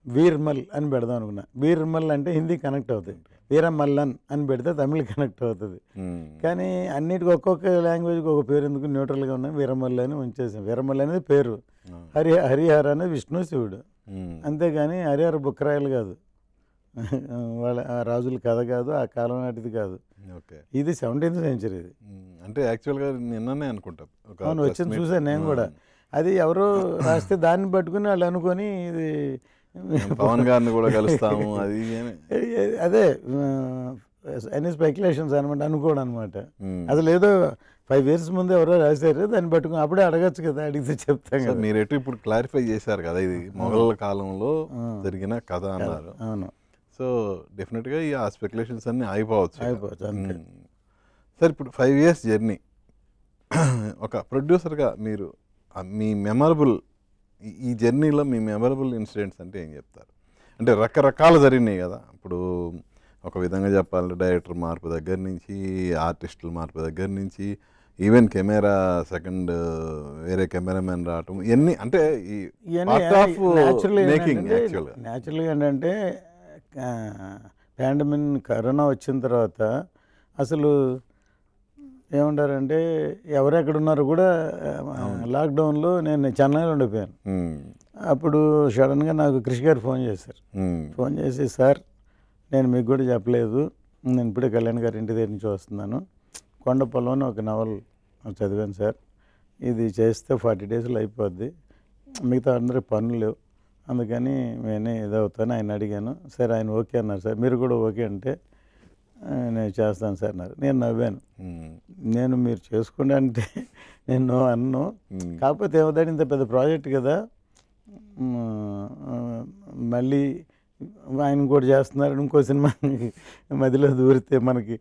వీర్మల్ అని పెడదాం అనుకున్నా. వీర్మల్ అంటే హిందీ కనెక్ట్ అవుతుంది, వీరమల్లన్ అని పెడితే తమిళ్ కనెక్ట్ అవుతుంది. కానీ అన్నిటికీ ఒక్కొక్క లాంగ్వేజ్కి ఒక పేరు ఎందుకు న్యూట్రల్గా ఉన్నాయి, వీరమల్లు అని ఉంచేసాం. వీరమల్లు అనేది పేరు, హరిహర అనేది విష్ణు శివుడు, అంతేగాని హరిహర బుక్కరాయలు కాదు, వాళ్ళ ఆ రాజుల కథ కాదు, ఆ కాలం నాటిది కాదు. ఇది 17th century. ఇది అంటే యాక్చువల్గా నిన్ననే అనుకుంటా అవును వచ్చింది, చూసాను నేను కూడా. అది ఎవరో రాస్తే దాన్ని పట్టుకుని వాళ్ళు అనుకొని ఇది పవన్ గారిని కూడా కలుస్తాము అది అదే అన్ని స్పెక్యులేషన్స్ అనమాట, అనుకోవడం అనమాట. అసలు ఏదో 5 years ముందు ఎవరో రాశారు, దాన్ని పట్టుకుని అప్పుడే అడగచ్చు కదా, అడిగితే చెప్తాం కదా. మీరు ఎటు ఇప్పుడు క్లారిఫై చేశారు కదా, ఇది మొఘల్ కాలంలో జరిగిన కథ అన్నారు. అవును. సో డెఫినెట్గా ఆ స్పెక్యులేషన్స్ అన్నీ అయిపోవచ్చు. అంతే. సార్ ఇప్పుడు 5 years జర్నీ ఒక ప్రొడ్యూసర్గా మీరు మీ మెమరబుల్ ఈ జర్నీలో మీ మెమరబుల్ ఇన్సిడెంట్స్ అంటే ఏం చెప్తారు? అంటే రకరకాలు జరిగినాయి కదా. ఇప్పుడు ఒక విధంగా చెప్పాలంటే డైరెక్టర్ మార్పు దగ్గర నుంచి, ఆర్టిస్టుల మార్పు దగ్గర నుంచి, ఈవెన్ కెమెరా సెకండ్ వేరే కెమెరామెన్ రావటం, ఇవన్నీ అంటే ఈ న్యాచురల్గా ఏంటంటే పాండమిక్ కరోనా వచ్చిన తర్వాత అసలు ఏమంటారంటే ఎవరెక్కడ ఉన్నారో కూడా లాక్డౌన్లో నేను చెన్నైలో ఉండిపోయాను. అప్పుడు సడన్గా నాకు కృషి గారు ఫోన్ చేశారు. ఫోన్ చేసి, సార్ నేను మీకు కూడా చెప్పలేదు, నేను ఇప్పుడే కళ్యాణ్ గారి ఇంటి దగ్గర నుంచి వస్తున్నాను, కొండపల్లిలోని ఒక నవల్ చదివాను సార్, ఇది చేస్తే 40 daysలో అయిపోద్ది, మిగతా అందరికి పనులు లేవు, అందుకని నేనే ఇదవుతాను. ఆయన అడిగాను, సరే ఆయన ఓకే అన్నారు. సార్ మీరు కూడా ఓకే అంటే నేను చేస్తాను సార్ అన్నారు. నేను నవ్వాను. నేను మీరు చేసుకోండి అంటే నేను అన్ను, కాకపోతే ఏమవుతాడు, ఇంత పెద్ద ప్రాజెక్ట్ కదా, మళ్ళీ ఆయన కూడా చేస్తున్నారు, ఇంకో సినిమా మధ్యలో దూరితే మనకి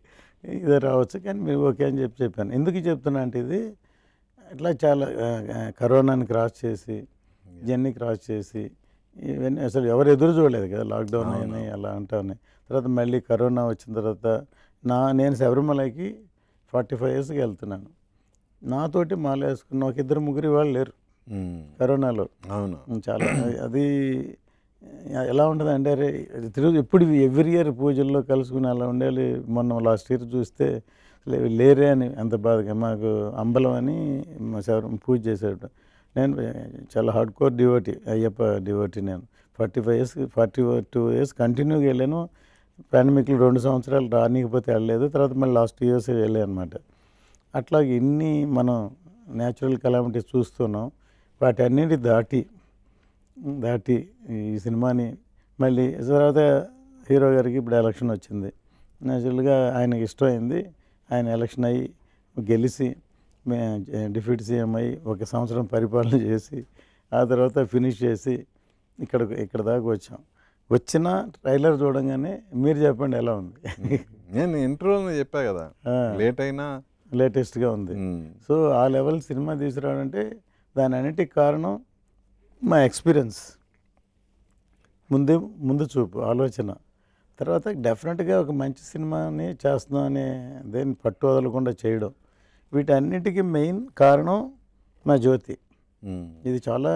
ఇదే రావచ్చు, కానీ మీరు ఓకే అని చెప్పాను. ఎందుకు చెప్తున్నా అంటే ఇది ఇట్లా చాలా కరోనాని క్రాస్ చేసి, జర్నీ క్రాస్ చేసి, ఇవన్నీ అసలు ఎవరు ఎదురు చూడలేదు కదా, లాక్డౌన్ అయినాయి అలా అంటానే. తర్వాత మళ్ళీ కరోనా వచ్చిన తర్వాత నేను శబరిమలకి 45 yearsకి వెళ్తున్నాను. నాతోటి మాల వేసుకున్న ఒక 2-3 వాళ్ళు లేరు కరోనాలో. అవును, చాలా అది ఎలా ఉంటుంది అంటే, అరే ఎప్పుడు ఎవ్రీ ఇయర్ పూజల్లో కలుసుకుని అలా ఉండాలి. మొన్న లాస్ట్ ఇయర్ చూస్తే లేరే అని అంత బాధగా, మాకు అంబలం అని పూజ చేశాడు. నేను చాలా hard core devotee, Ayyappa devotee. నేను 42 years కంటిన్యూగా వెళ్ళాను. పాండమిక్లో 2 సంవత్సరాలు రానికపోతే వెళ్ళలేదు, తర్వాత మళ్ళీ లాస్ట్ 2 years వెళ్ళాను అనమాట. అట్లాగే ఇన్ని మనం న్యాచురల్ కలామిటీస్ చూస్తున్నాం, వాటి అన్నిటి దాటి ఈ సినిమాని మళ్ళీ తర్వాత హీరో గారికి ఇప్పుడు ఎలక్షన్ వచ్చింది. న్యాచురల్గా ఆయనకి ఇష్టమైంది, ఆయన ఎలక్షన్ అయ్యి గెలిచి డిప్యూటీ సీఎం అయ్యి 1 సంవత్సరం పరిపాలన చేసి, ఆ తర్వాత ఫినిష్ చేసి ఇక్కడ దాకా వచ్చాం. వచ్చిన ట్రైలర్ చూడంగానే మీరు చెప్పండి ఎలా ఉంది. నేను ఇంటర్వ్యూలో చెప్పా కదా, లేటెస్ట్గా ఉంది. సో ఆ లెవెల్ సినిమా తీసుకురావాలంటే దాని అన్నిటికి కారణం మా ఎక్స్పీరియన్స్, ముందు చూపు, ఆలోచన. తర్వాత డెఫినెట్గా ఒక మంచి సినిమాని చేస్తున్నాం అనే దేన్ని పట్టు వదలకుండా చేయడం, వీటన్నిటికీ మెయిన్ కారణం మా జ్యోతి. ఇది చాలా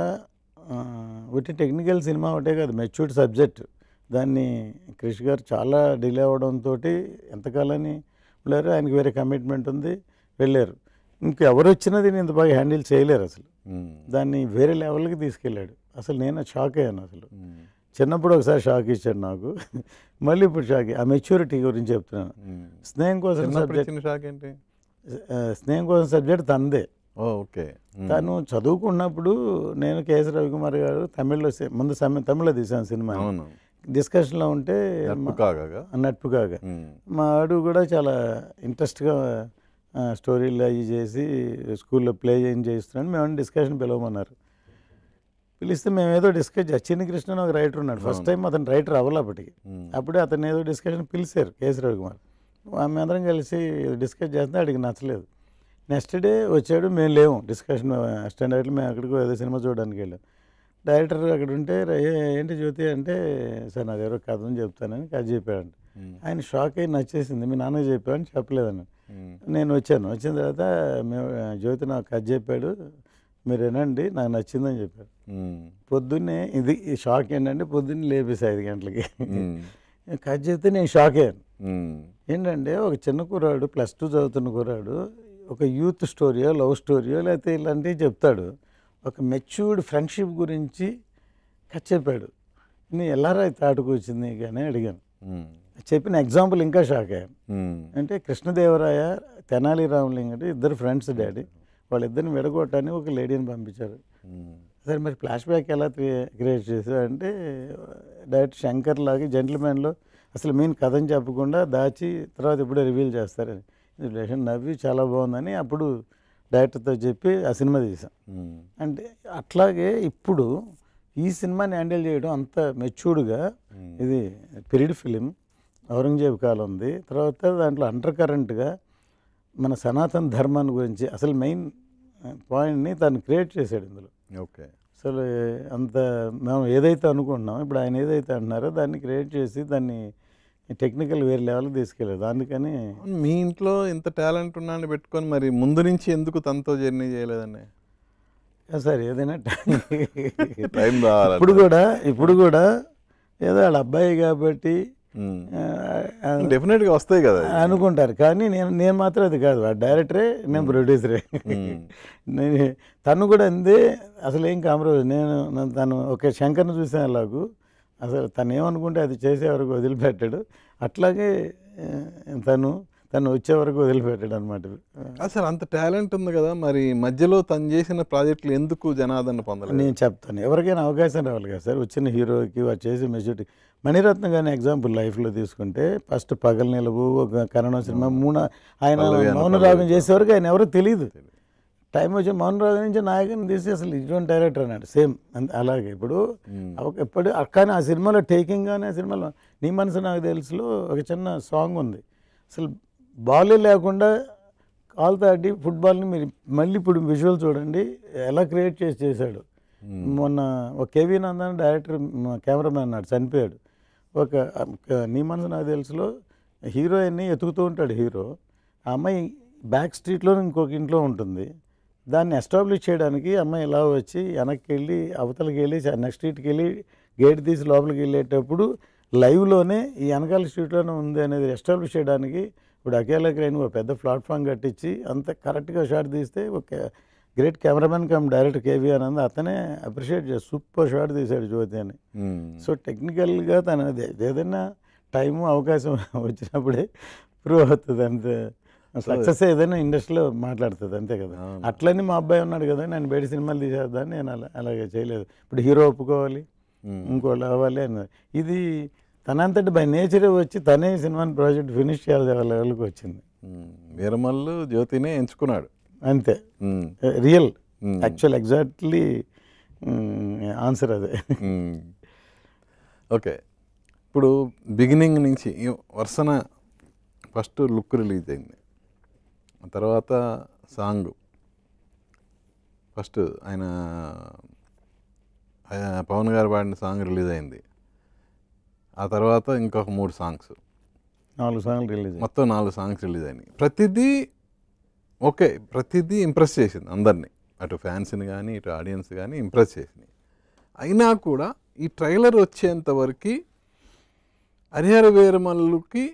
ఒకటి టెక్నికల్ సినిమా ఒకటే కాదు, మెచ్యూర్డ్ సబ్జెక్ట్. దాన్ని క్రిష్ గారు చాలా డిలే అవ్వడంతో ఎంతకాలని వెళ్ళారు, ఆయనకి వేరే కమిట్మెంట్ ఉంది, వెళ్ళారు. ఇంకెవరు వచ్చినా దీన్ని ఇంత బాగా హ్యాండిల్ చేయలేరు అసలు. దాన్ని వేరే లెవెల్కి తీసుకెళ్ళాడు. అసలు నేను షాక్ అయ్యాను. అసలు చిన్నప్పుడు ఒకసారి షాక్ ఇచ్చాడు నాకు, మళ్ళీ ఇప్పుడు షాక్. ఆ మెచ్యూరిటీ గురించి చెప్తున్నాను. స్నేహం కోసం సబ్జెక్ట్ తందే. ఓకే. తను చదువుకున్నప్పుడు నేను కేఎస్ రవికుమార్ గారు తమిళ్లో ముందు తమిళ్లో తీసాను సినిమా. డిస్కషన్లో ఉంటే నట్పు కాగా మా ఆడు కూడా చాలా ఇంట్రెస్ట్గా స్టోరీలు అవి చేసి స్కూల్లో ప్లే చేయిస్తున్నాను. మేము డిస్కషన్ పిలవమన్నారు. పిలిస్తే మేము ఏదో డిస్కస్ చేస్తాం. చిన్ని కృష్ణ అని ఒక రైటర్ ఉన్నాడు, ఫస్ట్ టైం అతను రైటర్ అవ్వాలి అప్పటికి. అప్పుడే అతను ఏదో డిస్కషన్ పిలిచారు కేసీ రవికుమార్. మేమందరం కలిసి డిస్కస్ చేస్తే అడిగి నచ్చలేదు. నెక్స్ట్ డే వచ్చాడు, మేము లేవు డిస్కషన్ అసిస్టెంట్ డైరెక్టర్, మేము అక్కడికి ఏదో సినిమా చూడడానికి వెళ్ళాం. డైరెక్టర్ అక్కడ ఉంటే ఏంటి జ్యోతి అంటే, సార్ నాకు ఎవరో కథ అని చెప్తానని కథ చెప్పాడు. ఆయన షాక్ అయ్యి నచ్చేసింది, మీ నాన్నకి చెప్పామని చెప్పలేదని. నేను వచ్చాను, వచ్చిన తర్వాత మేము జ్యోతి నాకు కథ చెప్పాడు, మీరు వినండి నాకు నచ్చిందని చెప్పారు. పొద్దున్నే ఇది షాక్ ఏంటంటే పొద్దున్నే లేపేసి 5 గంటలకి కథ చెప్తే నేను షాక్ అయ్యాను. ఏంటంటే ఒక చిన్న కుర్రాడు +2 చదువుతున్న కుర్రాడు ఒక యూత్ స్టోరీయో లవ్ స్టోరీయో లేకపోతే ఇలాంటివి చెప్తాడు, ఒక మెచ్యూర్డ్ ఫ్రెండ్షిప్ గురించి కథ చెప్పాడు. నేను ఎల్లారా తాటుకు వచ్చింది కానీ అడిగాను. చెప్పిన ఎగ్జాంపుల్ ఇంకా షాక్ అయ్యాను. అంటే కృష్ణదేవరాయ తెనాలి రామలింగడి ఇద్దరు ఫ్రెండ్స్ డాడీ, వాళ్ళిద్దరిని విడగొట్టని ఒక లేడీని పంపించారు. సరే మరి ఫ్లాష్ బ్యాక్ ఎలా క్రియేట్ చేశారు అంటే, డైరెక్ట్ శంకర్ లాగా జెంటిల్మెన్లో అసలు మెయిన్ కథని చెప్పకుండా దాచి తర్వాత ఎప్పుడో రివీల్ చేస్తారని నవ్వి చాలా బాగుందని అప్పుడు డైరెక్టర్తో చెప్పి ఆ సినిమా తీసాం. అంటే అట్లాగే ఇప్పుడు ఈ సినిమాని హ్యాండిల్ చేయడం అంత మెచ్యూర్డ్గా, ఇది పీరియడ్ ఫిలిం, ఔరంగజేబు కాలం ఉంది, తర్వాత దాంట్లో అండర్ కరెంట్గా మన సనాతన ధర్మాన్ని గురించి అసలు మెయిన్ పాయింట్ని తను క్రియేట్ చేశాడు ఇందులో. ఓకే, అసలు అంత మేము ఏదైతే అనుకుంటున్నాం ఇప్పుడు ఆయన ఏదైతే అంటున్నారో దాన్ని క్రియేట్ చేసి దాన్ని టెక్నికల్ వేరే లెవెల్కి తీసుకెళ్ళలేదు. అందుకని మీ ఇంట్లో ఇంత టాలెంట్ ఉన్నాన్ని పెట్టుకొని మరి ముందు నుంచి ఎందుకు తనతో జర్నీ చేయలేదండి? సార్ ఏదైనా టైం రావాలి. ఇప్పుడు కూడా ఏదో వాళ్ళ అబ్బాయి కాబట్టి డెఫినెట్గా వస్తాయి కదా అనుకుంటారు, కానీ నేను మాత్రం అది కాదు, ఆ డైరెక్టరే, నేను ప్రొడ్యూసరే. తను కూడా అందే, అసలు ఏం కాంప్రమైజ్. తను ఒక శంకర్ని చూసాను అలాగూ, అసలు తను ఏమనుకుంటే అది చేసే వరకు వదిలిపెట్టాడు. అట్లాగే తను వచ్చే వరకు వదిలిపెట్టాడు అనమాట. అసలు అంత టాలెంట్ ఉంది కదా, మరి మధ్యలో తను చేసిన ప్రాజెక్టులు ఎందుకు జనాదరణ పొందలేదు? నేను చెప్తాను, ఎవరికైనా అవకాశం రావాలి కదా సార్. వచ్చిన హీరోకి వాడు చేసే మెచ్యూరిటీ. మణిరత్న కానీ ఎగ్జాంపుల్ లైఫ్లో తీసుకుంటే ఫస్ట్ పగలు నిలవు, ఒక కన్నడ సినిమా, ఆయన మౌనరాగం చేసేవరకు ఆయన ఎవరో తెలియదు. టైం వచ్చి మౌనరాగం నుంచి నాయకుని తీసి అసలు ఇటువంటి డైరెక్టర్ అన్నాడు. సేమ్ అలాగే ఇప్పుడు కానీ ఆ సినిమాలో టేకింగ్ కానీ, ఆ సినిమాలో నీ మనసు నాకు తెలుసులో ఒక చిన్న సాంగ్ ఉంది, అసలు బాలే లేకుండా కాలుతో ఆడి ఫుట్బాల్ని మీరు మళ్ళీ ఇప్పుడు విజువల్ చూడండి ఎలా క్రియేట్ చేశాడు. మొన్న ఒక కేవీ నందన్ డైరెక్టర్ కెమెరామెన్ అన్నాడు, చనిపోయాడు. ఒక నీ మనసు నాకు తెలుసులో హీరోయిన్ని ఎతుకుతూ ఉంటాడు హీరో, ఆ అమ్మాయి బ్యాక్ స్ట్రీట్లో ఇంకొక ఇంట్లో ఉంటుంది. దాన్ని ఎస్టాబ్లిష్ చేయడానికి అమ్మాయి ఇలా వచ్చి వెనక్కి వెళ్ళి అవతలకి వెళ్ళి నెక్స్ట్ స్ట్రీట్కి వెళ్ళి గేట్ తీసి లోపలికి వెళ్ళేటప్పుడు లైవ్లోనే ఈ వెనకాల స్ట్రీట్లోనే ఉంది అనేది ఎస్టాబ్లిష్ చేయడానికి ఇప్పుడు అకేలా క్రైన్ ఒక పెద్ద ప్లాట్ఫామ్ కట్టించి అంత కరెక్ట్గా షాట్ తీస్తే ఒక great cameraman come director KV Anand అతనే అప్రిషియేట్ చేసి సూపర్ షాట్ తీశాడు జ్యోతి అని. సో టెక్నికల్గా తన ఏదైనా టైము అవకాశం వచ్చినప్పుడే ప్రూవ్ అవుతుంది, అంతే. సక్సెస్ ఏదైనా ఇండస్ట్రీలో మాట్లాడుతుంది, అంతే కదా. అట్లని మా అబ్బాయి ఉన్నాడు కదా, నేను బయట సినిమాలు తీసేద్దాన్ని నేను అలాగే చేయలేదు. ఇప్పుడు హీరో ఒప్పుకోవాలి, ఇంకోళ్ళు అవ్వాలి అన్నది. ఇది తనంతటి బై నేచరే వచ్చి తనే సినిమాని ప్రాజెక్ట్ ఫినిష్ చేయాలి లెవెల్కి వచ్చింది. వీరమల్లు జ్యోతినే ఎంచుకున్నాడు, అంతే. రియల్ యాక్చువల్ ఎగ్జాక్ట్లీ ఆన్సర్ అదే. ఓకే, ఇప్పుడు బిగినింగ్ నుంచి వరుసన ఫస్ట్ లుక్ రిలీజ్ అయింది, తర్వాత సాంగ్ ఫస్ట్ ఆయన పవన్ గారు పాడిన సాంగ్ రిలీజ్ అయింది. ఆ తర్వాత ఇంకొక 3 సాంగ్స్, 4 సాంగ్లు రిలీజ్, మొత్తం 4 సాంగ్స్ రిలీజ్ అయినాయి. ప్రతిదీ ఓకే, ప్రతిదీ ఇంప్రెస్ చేసింది అందరినీ, అటు ఫ్యాన్స్ని కానీ ఇటు ఆడియన్స్ కానీ ఇంప్రెస్ చేసింది. అయినా కూడా ఈ ట్రైలర్ వచ్చేంతవరకు హరిహర వీరమల్లుకి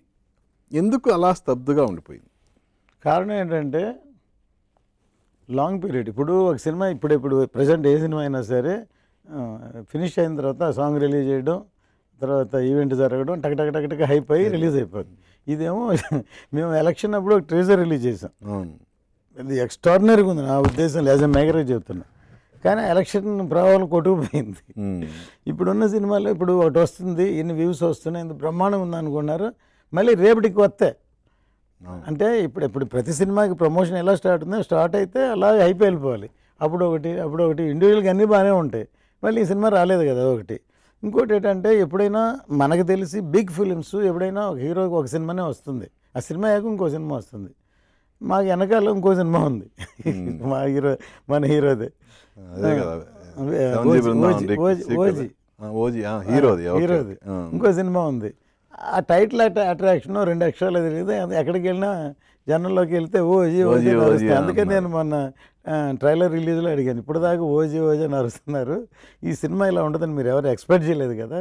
ఎందుకు అలా స్తబ్దుగా ఉండిపోయింది? కారణం ఏంటంటే లాంగ్ పీరియడ్. ఇప్పుడు ఒక సినిమా ఇప్పుడు ప్రజెంట్ ఏ సినిమా అయినా సరే ఫినిష్ అయిన తర్వాత ఆ సాంగ్ రిలీజ్ చేయడం, తర్వాత ఈవెంట్ జరగడం, టక్ హైప్ అయ్యి రిలీజ్ అయిపోతుంది. ఇదేమో మేము ఎలక్షన్ అప్పుడు ఒక ట్రేజర్ రిలీజ్ చేసాం, ఇది ఎక్స్ట్రాడినరీగా ఉంది నా ఉద్దేశం, యాజ్ ఎ మేకరే చెప్తున్నా. కానీ ఎలక్షన్ ప్రభావం కొట్టుకుపోయింది. ఇప్పుడున్న సినిమాలో ఇప్పుడు ఒకటి వస్తుంది, ఇన్ని వ్యూస్ వస్తున్నాయి, ఇంత బ్రహ్మాండం ఉంది అనుకున్నారు, మళ్ళీ రేపటికి వస్తే అంటే ఇప్పుడు ప్రతి సినిమాకి ప్రమోషన్ ఎలా స్టార్ట్ ఉందో స్టార్ట్ అయితే అలా హైప్ వెళ్ళిపోవాలి. అప్పుడు ఒకటి ఇండివిజువల్గా అన్నీ బాగానే ఉంటాయి, మళ్ళీ ఈ సినిమా రాలేదు కదా ఒకటి. ఇంకోటి ఏంటంటే ఎప్పుడైనా మనకు తెలిసి బిగ్ ఫిలిమ్స్ ఎప్పుడైనా ఒక హీరోకి ఒక సినిమానే వస్తుంది, ఆ సినిమా అయ్యాక ఇంకో సినిమా వస్తుంది. మాకు వెనకాల ఇంకో సినిమా ఉంది మా హీరో, మన హీరోదే హీరోది ఇంకో సినిమా ఉంది. ఆ టైటిల్ అట్రాక్షన్ 2 అక్షరాలు తెలియదు, ఎక్కడికి వెళ్ళినా జనంలోకి వెళ్తే ఓజీ ఓజీ నడుస్తుంది. అందుకని నేను మొన్న ట్రైలర్ రిలీజ్లో అడిగాను, ఇప్పుడు దాకా ఓజీ ఓజీ నడుస్తున్నారు, ఈ సినిమా ఇలా ఉంటుందని మీరు ఎవరు ఎక్స్పెక్ట్ చేయలేదు కదా,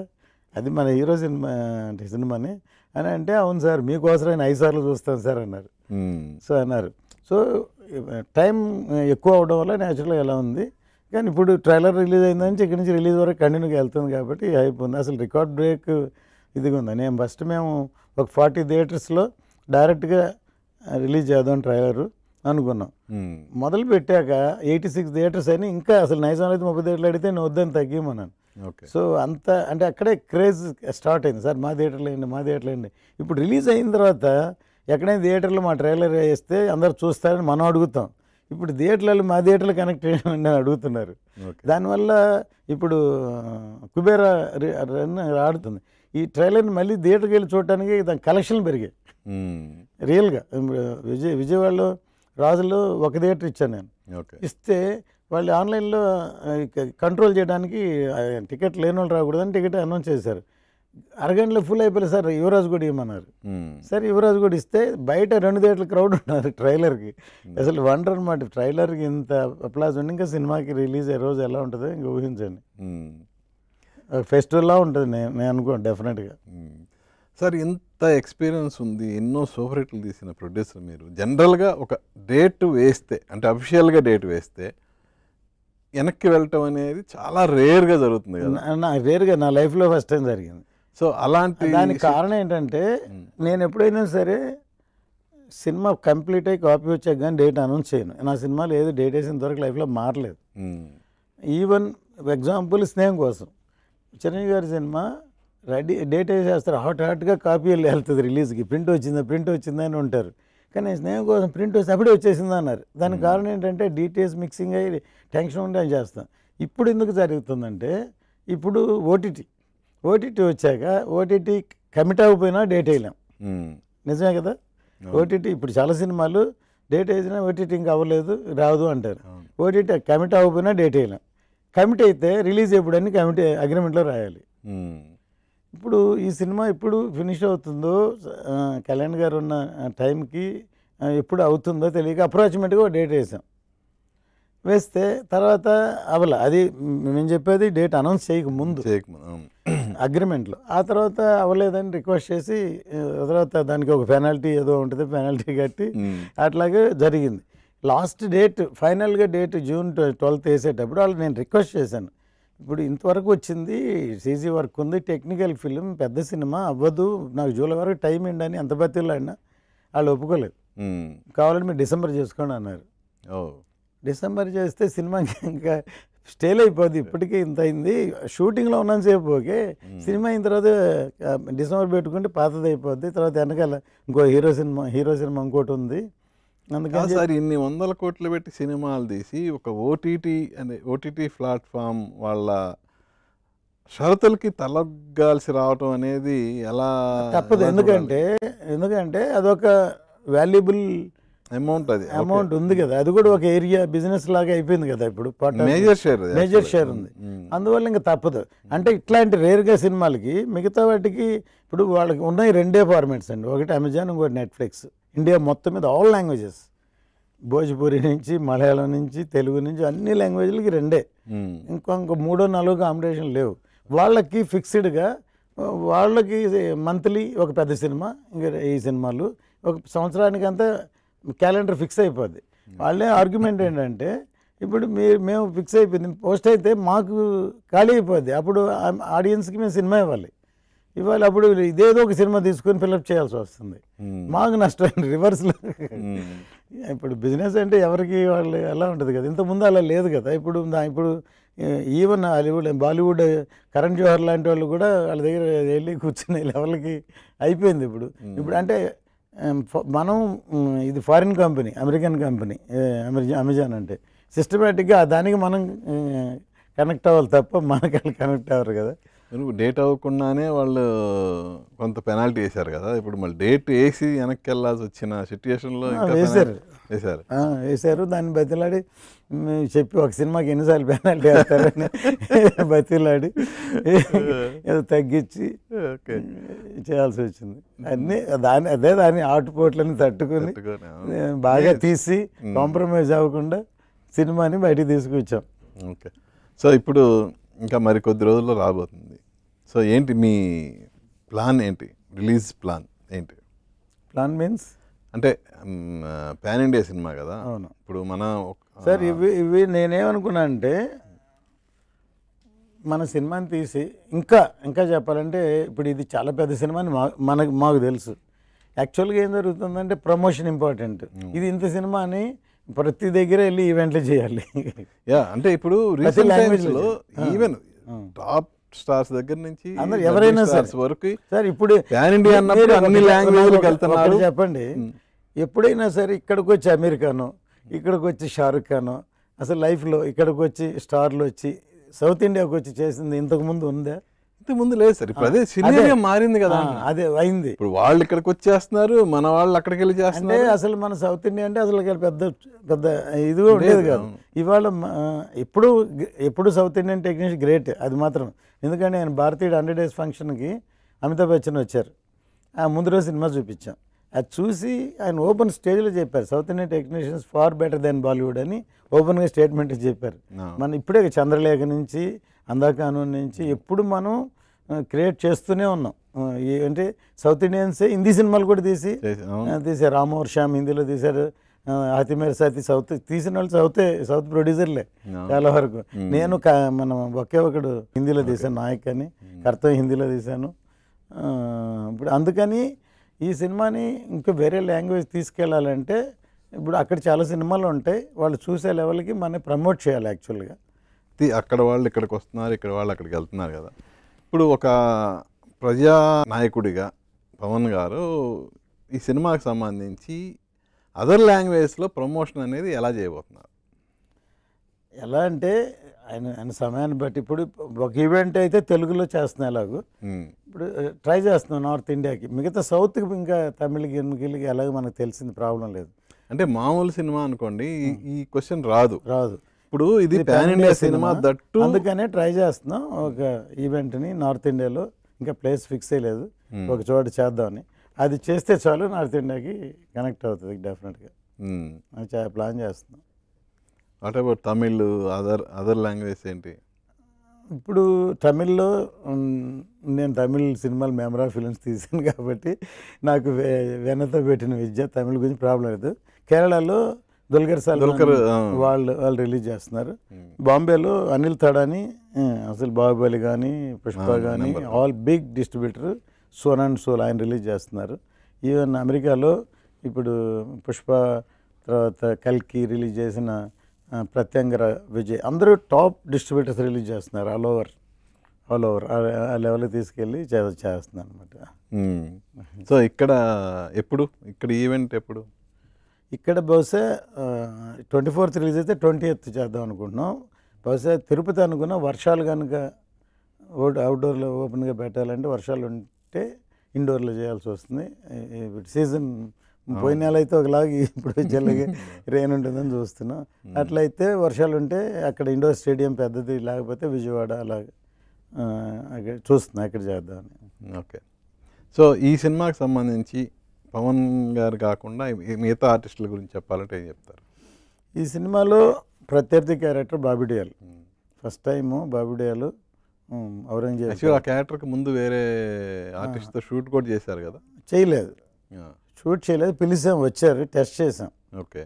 అది మన హీరో సినిమా అంటే సినిమాని అని అంటే, అవును సార్ మీకోసం 5 సార్లు చూస్తాను సార్ అన్నారు. సో అన్నారు. సో టైం ఎక్కువ అవడం వల్ల న్యాచురల్గా ఎలా ఉంది. కానీ ఇప్పుడు ట్రైలర్ రిలీజ్ అయిందని ఇక్కడి నుంచి రిలీజ్ వరకు కంటిన్యూగా వెళ్తుంది కాబట్టి అయిపోయింది. అసలు రికార్డ్ బ్రేక్ ఇదిగా ఉంది. నేను ఫస్ట్ మేము ఒక 40 థియేటర్స్లో డైరెక్ట్గా రిలీజ్ చేద్దాం ట్రైలరు అనుకున్నాం. మొదలు పెట్టాక 86 థియేటర్స్ అని, ఇంకా అసలు నైజాం అయితే 30 థియేటర్లు అడిగితే నేను వద్దని తగ్గిమన్నాను. సో అంత అంటే అక్కడే క్రేజ్ స్టార్ట్ అయింది, సార్ మా థియేటర్లో వేయండి మా థియేటర్లో వేయండి. ఇప్పుడు రిలీజ్ అయిన తర్వాత ఎక్కడైనా థియేటర్లో మా ట్రైలర్ వేస్తే అందరు చూస్తారని మనం అడుగుతాం. ఇప్పుడు థియేటర్లలో మా థియేటర్లో కనెక్ట్ అయ్యామని అడుగుతున్నారు. దానివల్ల ఇప్పుడు కుబేరా రన్ ఆడుతుంది. ఈ ట్రైలర్ని మళ్ళీ థియేటర్కి వెళ్ళి చూడటానికి దాని కలెక్షన్లు పెరిగాయి రియల్గా. విజయవాడలో రాజులో ఒక థియేటర్ ఇచ్చాను నేను, ఇస్తే వాళ్ళు ఆన్లైన్లో కంట్రోల్ చేయడానికి టికెట్ లేని వాళ్ళు రాకూడదని టికెట్ అనౌన్స్ చేశారు. అరగంటలో ఫుల్ అయిపోయింది సార్, యువరాజ్ కూడా ఇవ్వమన్నారు. సరే యువరాజ్ కూడా ఇస్తే బయట 2 థియేటర్లు క్రౌడ్ ఉన్నారు ట్రైలర్కి. అసలు వండర్ అనమాట, ట్రైలర్కి ఇంత అప్లాజ్ ఉండి ఇంకా సినిమాకి రిలీజ్ అయ్యే రోజు ఎలా ఉంటుందో ఇంకా ఊహించండి. ఫెస్టివల్లా ఉంటుంది నేను అనుకోండి డెఫినెట్గా. సార్ ఇంత ఎక్స్పీరియన్స్ ఉంది, ఎన్నో సూపర్ హిట్లు తీసిన ప్రొడ్యూసర్ మీరు, జనరల్గా ఒక డేట్ వేస్తే అంటే అఫీషియల్గా డేట్ వేస్తే వెనక్కి వెళ్ళటం అనేది చాలా రేర్గా జరుగుతుంది కదా. రేర్గా నా లైఫ్లో ఫస్ట్ టైం జరిగింది. సో అలాంటి దానికి కారణం ఏంటంటే, నేను ఎప్పుడైనా సరే సినిమా కంప్లీట్ అయ్యి కాపీ వచ్చాక కానీ డేట్ అనౌన్స్ చేయను. నా సినిమాలో ఏది డేట్ వేసిన వరకు లైఫ్లో మారలేదు. ఈవెన్ ఎగ్జాంపుల్ స్నేహం కోసం చిరంజీవి గారి సినిమా రెడీ డేట్ వేసేస్తారు, హాట్గా కాపీ వెళ్తుంది రిలీజ్కి, ప్రింట్ వచ్చిందా అని ఉంటారు. కానీ స్నేహం కోసం ప్రింట్ వస్తే అప్పుడే వచ్చేసింది అన్నారు. దానికి కారణం ఏంటంటే డీటెయిల్స్ మిక్సింగ్ అయ్యి టెన్షన్ ఉండి అని చేస్తాం. ఇప్పుడు ఎందుకు జరుగుతుందంటే, ఇప్పుడు ఓటీటీ వచ్చాక ఓటీటీ కమిట్ అవ్వకపోయినా డేట్ వేయలేం. నిజమే కదా. ఓటీటీ ఇప్పుడు చాలా సినిమాలు డేట్ వేసినా ఓటీటీ ఇంకా అవ్వలేదు రాదు అంటారు. ఓటీటీ కమిట్ అవ్వకపోయినా డేట్ వేయలేం. కమిట్ అయితే రిలీజ్ ఎప్పుడని కమిటీ అగ్రిమెంట్లో రాయాలి. ఇప్పుడు ఈ సినిమా ఎప్పుడు ఫినిష్ అవుతుందో, కళ్యాణ్ గారు ఉన్న టైంకి ఎప్పుడు అవుతుందో తెలియక అప్రాక్సిమేట్గా డేట్ వేస్తే తర్వాత అవల అది మేము చెప్పేది డేట్ అనౌన్స్ చేయక ముందు అగ్రిమెంట్లో. ఆ తర్వాత అవ్వలేదని రిక్వెస్ట్ చేసి తర్వాత దానికి ఒక పెనాల్టీ ఏదో ఉంటుంది, పెనాల్టీ కట్టి అట్లాగే జరిగింది. లాస్ట్ డేట్ ఫైనల్గా డేట్ జూన్ 12th వేసేటప్పుడు వాళ్ళు నేను రిక్వెస్ట్ చేశాను, ఇప్పుడు ఇంతవరకు వచ్చింది సీజీ వర్క్ ఉంది, టెక్నికల్ ఫిలిం పెద్ద సినిమా అవ్వదు, నాకు జూలై వరకు టైం ఏంటని అంత బతిలాడినా వాళ్ళు ఒప్పుకోలేదు. కావాలంటే మీరు డిసెంబర్ చేసుకోండి అన్నారు. డిసెంబర్ చేస్తే సినిమా ఇంకా స్టేల్ అయిపోద్ది. ఇప్పటికీ ఇంత అయింది, షూటింగ్లో ఉన్నంతసేపు ఓకే, సినిమా అయిన తర్వాత డిసెంబర్ పెట్టుకుంటే పాతది అయిపోద్ది. తర్వాత వెనకాల ఇంకో హీరో సినిమా ఇంకోటి ఉంది. అందుకని సార్ ఇన్ని 100 కోట్లు పెట్టి సినిమాలు తీసి ఒక ఓటీటీ ప్లాట్ఫామ్ వాళ్ళ షరతులకి తలగాల్సి రావటం అనేది ఎలా తప్పదు. ఎందుకంటే అదొక వాల్యుబుల్ అమౌంట్ ఉంది కదా, అది కూడా ఒక ఏరియా బిజినెస్ లాగా అయిపోయింది కదా. ఇప్పుడు మేజర్ షేర్ ఉంది, అందువల్ల ఇంకా తప్పదు. అంటే ఇట్లాంటి రేర్గా సినిమాలకి మిగతా వాటికి ఇప్పుడు వాళ్ళకి ఉన్నాయి 2 ఫార్మాట్స్ అండి, ఒకటి అమెజాన్, ఇంకోటి నెట్ఫ్లిక్స్. ఇండియా మొత్తం మీద ఆల్ లాంగ్వేజెస్, భోజ్పురి నుంచి మలయాళం నుంచి తెలుగు నుంచి అన్ని లాంగ్వేజ్లకి 2. ఇంకో 3, 4 కాంబినేషన్ లేవు. వాళ్ళకి ఫిక్స్డ్గా వాళ్ళకి మంత్లీ ఒక పెద్ద సినిమా, ఇంకా ఈ సినిమాలు ఒక సంవత్సరానికి అంతా క్యాలెండర్ ఫిక్స్ అయిపోద్ది. వాళ్ళే ఆర్గ్యుమెంట్ ఏంటంటే, ఇప్పుడు మేము ఫిక్స్ అయిపోయింది పోస్ట్ అయితే మాకు ఖాళీ అయిపోద్ది, అప్పుడు ఆడియన్స్కి మేము సినిమా ఇవ్వాలి. అప్పుడు ఇదేదో ఒక సినిమా తీసుకొని ఫిల్అప్ చేయాల్సి వస్తుంది, మాకు నష్టం రివర్స్లో. ఇప్పుడు బిజినెస్ అంటే ఎవరికి వాళ్ళు ఎలా ఉంటుంది కదా, ఇంతకుముందు అలా లేదు కదా. ఇప్పుడు ఈవెన్ హాలీవుడ్, బాలీవుడ్, కరణ్ జోహర్ లాంటి వాళ్ళు కూడా వాళ్ళ దగ్గర వెళ్ళి కూర్చునే లెవెల్కి అయిపోయింది. ఇప్పుడు అంటే మనం ఇది foreign company, American company Amazon అంటే, సిస్టమేటిక్గా దానికి మనం కనెక్ట్ అవ్వాలి తప్ప మనకి వాళ్ళు కనెక్ట్ అవ్వరు కదా. నువ్వు డేట్ అవ్వకుండానే వాళ్ళు కొంత పెనాల్టీ వేశారు కదా, ఇప్పుడు మళ్ళీ డేట్ వేసి వెనక్కి వెళ్ళాల్సి వచ్చిన సిచ్యుయేషన్లో వేశారు వేశారు వేశారు దాన్ని బతిలాడి చెప్పి ఒక సినిమాకి ఎన్నిసార్లు పెనాల్టీ వేస్తారని బతిలాడి ఏదో తగ్గించి చేయాల్సి వచ్చింది. అన్నీ దాని ఆటుపోట్లని తట్టుకుని బాగా తీసి కాంప్రమైజ్ అవ్వకుండా సినిమాని బయటికి తీసుకొచ్చాం. ఓకే. సో ఇప్పుడు ఇంకా మరి కొద్ది రోజుల్లో రాబోతుంది. సో ఏంటి మీ ప్లాన్, ఏంటి రిలీజ్ ప్లాన్ ఏంటి? ప్లాన్ మీన్స్ అంటే పాన్ ఇండియా సినిమా కదా. అవును. ఇప్పుడు మన సార్ ఇవి నేనేమనుకున్నా అంటే మన సినిమాని తీసి ఇంకా చెప్పాలంటే ఇప్పుడు ఇది చాలా పెద్ద సినిమా అని మాకు తెలుసు. యాక్చువల్గా ఏం జరుగుతుందంటే ప్రమోషన్ ఇంపార్టెంట్. ఇది ఇంత సినిమా అని ప్రతి దగ్గర వెళ్ళి ఈవెంట్లు చేయాలి. అంటే ఇప్పుడు లాంగ్వేజ్లో ఈవెన్ టాప్ స్టార్స్ దగ్గర నుంచి ఎవరైనా వరకు సార్ ఇప్పుడు పాన్ ఇండియా అన్నప్పుడు అన్ని లాంగ్వేజ్లకు వెళ్తున్నారు. చెప్పండి, ఎప్పుడైనా సరే ఇక్కడికి వచ్చి అమీర్ ఖాను, ఇక్కడికి వచ్చి షారుఖ్ ఖాను అసలు లైఫ్లో ఇక్కడికి వచ్చి స్టార్లు వచ్చి సౌత్ ఇండియాకి వచ్చి చేసింది ఇంతకు ముందు ఉందా? ఇంతకు ముందు లేదు సార్. ఇప్పుడు అదే సినిమా మారింది కదా, అదే అయింది. ఇప్పుడు వాళ్ళు ఇక్కడికి వచ్చేస్తున్నారు, మన వాళ్ళు అక్కడికి వెళ్ళి చేస్తున్నారు. అసలు మన సౌత్ ఇండియా అంటే అసలు పెద్ద ఇదిగా ఉండేది కాదు. ఇవాళ ఎప్పుడు సౌత్ ఇండియన్ టెక్నీషియన్ గ్రేట్, అది మాత్రం. ఎందుకంటే ఆయన భారతీయ 100 Days ఫంక్షన్కి అమితాబ్ బచ్చన్ వచ్చారు, ముందు రోజు సినిమా చూపించాం. అది చూసి ఆయన ఓపెన్ స్టేజ్లో చెప్పారు south Indian technicians far better than Bollywood అని ఓపెన్గా స్టేట్మెంట్ చెప్పారు. మనం ఇప్పుడే చంద్రలేఖ నుంచి అందాకానూన్ నుంచి ఎప్పుడు మనం క్రియేట్ చేస్తూనే ఉన్నాం. అంటే సౌత్ ఇండియన్సే హిందీ సినిమాలు కూడా తీశారు. రామోర్ శ్యామ్ హిందీలో తీశారు, హాతి మేరే సాథీ సౌత్ తీసిన వాళ్ళు సౌత్ ప్రొడ్యూసర్లే చాలా వరకు. నేను మనం ఒకే ఒకడు హిందీలో తీశాను, నాయక్ అని, కర్తవ్యం హిందీలో తీశాను. ఇప్పుడు అందుకని ఈ సినిమాని ఇంకా వేరే లాంగ్వేజ్ తీసుకెళ్ళాలంటే ఇప్పుడు అక్కడ చాలా సినిమాలు ఉంటాయి, వాళ్ళు చూసే లెవెల్కి మనం ప్రమోట్ చేయాలి. యాక్చువల్గా అక్కడ వాళ్ళు ఇక్కడికి వస్తున్నారు, ఇక్కడ వాళ్ళు అక్కడికి వెళ్తున్నారు కదా. ఇప్పుడు ఒక ప్రజా నాయకుడిగా పవన్ గారు ఈ సినిమాకి సంబంధించి అదర్ లాంగ్వేజ్లో ప్రమోషన్ అనేది ఎలా చేయబోతున్నారు? ఎలా అంటే ఆయన సమయాన్ని బట్టి ఇప్పుడు ఒక ఈవెంట్ అయితే తెలుగులో చేస్తున్నా, ఎలాగో ఇప్పుడు ట్రై చేస్తున్నాం నార్త్ ఇండియాకి, మిగతా సౌత్కి ఇంకా తమిళకి గిలికి ఎలాగో మనకు తెలిసింది, ప్రాబ్లం లేదు. అంటే మామూలు సినిమా అనుకోండి ఈ క్వశ్చన్ రాదు. ఇప్పుడు ఇది పాన్ ఇండియా సినిమా దట్టు, అందుకనే ట్రై చేస్తున్నాం ఒక ఈవెంట్ని నార్త్ ఇండియాలో. ఇంకా ప్లేస్ ఫిక్స్ అయ్యలేదు, ఒక చోట చేద్దామని. అది చేస్తే చాలు నార్త్ ఇండియాకి కనెక్ట్ అవుతుంది డెఫినెట్గా, ప్లాన్ చేస్తున్నాం. What about Tamil, other language ఏంటి? ఇప్పుడు తమిళ్లో నేను తమిళ్ సినిమాలు మెమరా ఫిలిమ్స్ తీసాను కాబట్టి నాకు వెనతో పెట్టిన విద్య తమిళ గురించి ప్రాబ్లం లేదు. కేరళలో దుల్కర్ వాళ్ళు రిలీజ్ చేస్తున్నారు. బాంబేలో అనిల్ తడాని, అసలు బాహుబలి కానీ పుష్ప కానీ all big distributor own and sole ఆయన రిలీజ్ చేస్తున్నారు. ఈవెన్ అమెరికాలో ఇప్పుడు పుష్ప తర్వాత కల్కి రిలీజ్ చేసిన ప్రత్యంగర విజయ్ అందరూ టాప్ డిస్ట్రిబ్యూటర్స్ రిలీజ్ చేస్తున్నారు ఆల్ ఓవర్ ఆ లెవెల్కి తీసుకెళ్ళి చేస్తున్నారు అనమాట. సో ఇక్కడ ఈవెంట్ ఎప్పుడు? ఇక్కడ బహుశా 24th రిలీజ్ అయితే 20th చేద్దాం అనుకుంటున్నాం. బహుశా తిరుపతి అనుకున్న వర్షాలు కనుక అవుట్డోర్లో ఓపెన్గా పెట్టాలంటే వర్షాలు ఉంటే ఇండోర్లో చేయాల్సి వస్తుంది. సీజన్ పోయిన నెల అయితే ఒకలాగా ఇప్పుడు చల్లగా రెయిన్ ఉంటుందని చూస్తున్నాం. అట్లయితే వర్షాలు ఉంటే అక్కడ ఇండోర్ స్టేడియం పెద్దది, లేకపోతే విజయవాడ అలాగే అక్కడ చూస్తున్నా అక్కడ చేద్దామని. ఓకే. సో ఈ సినిమాకి సంబంధించి పవన్ గారు కాకుండా మిగతా ఆర్టిస్టుల గురించి చెప్పాలంటే ఏం చెప్తారు? ఈ సినిమాలో ప్రత్యర్థి character Bobby Deol. First time Bobby Deol Aurangzeb. ఆ క్యారెక్టర్కి ముందు వేరే ఆర్టిస్ట్తో షూట్ కూడా చేశారు కదా? చేయలేదు, షూట్ చేయలేదు, పిలిచాం, వచ్చారు, టెస్ట్ చేసాం. ఓకే.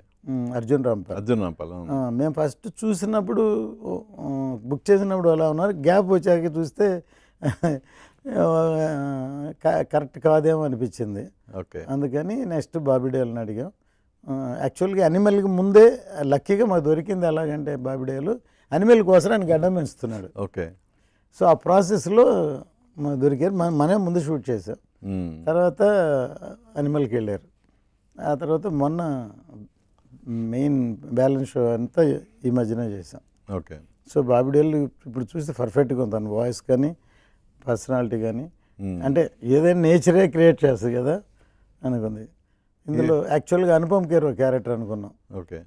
అర్జున్ రాంపాల్. మేము ఫస్ట్ చూసినప్పుడు బుక్ చేసినప్పుడు అలా ఉన్నారు, గ్యాప్ వచ్చాక చూస్తే కరెక్ట్ కాదేమో అనిపించింది. ఓకే. అందుకని నెక్స్ట్ బాబీ డియోల్ని అడిగాం. యాక్చువల్గా అనిమల్కి ముందే లక్కీగా మాకు దొరికింది. ఎలాగంటే బాబీ డియోల్ అనిమల్ కోసం ఆయన గడ్డం పెంచుతున్నాడు. ఓకే. సో ఆ ప్రాసెస్లో మాకు దొరికారు, మనమే ముందు షూట్ చేసాం. తర్వాత అనిమల్కి వెళ్ళారు. ఆ తర్వాత మొన్న మెయిన్ బ్యాలెన్స్ షో అంతా ఈ మధ్యనే చేసాం. ఓకే. సో బాబీ డేల్ ఇప్పుడు చూస్తే పర్ఫెక్ట్గా ఉంది తన వాయిస్ కానీ పర్సనాలిటీ కానీ, అంటే ఏదైనా నేచరే క్రియేట్ చేస్తుంది కదా అనుకుంది. ఇందులో యాక్చువల్గా అనుపమ్ ఖేర్ క్యారెక్టర్ అనుకున్నాం. ఓకే.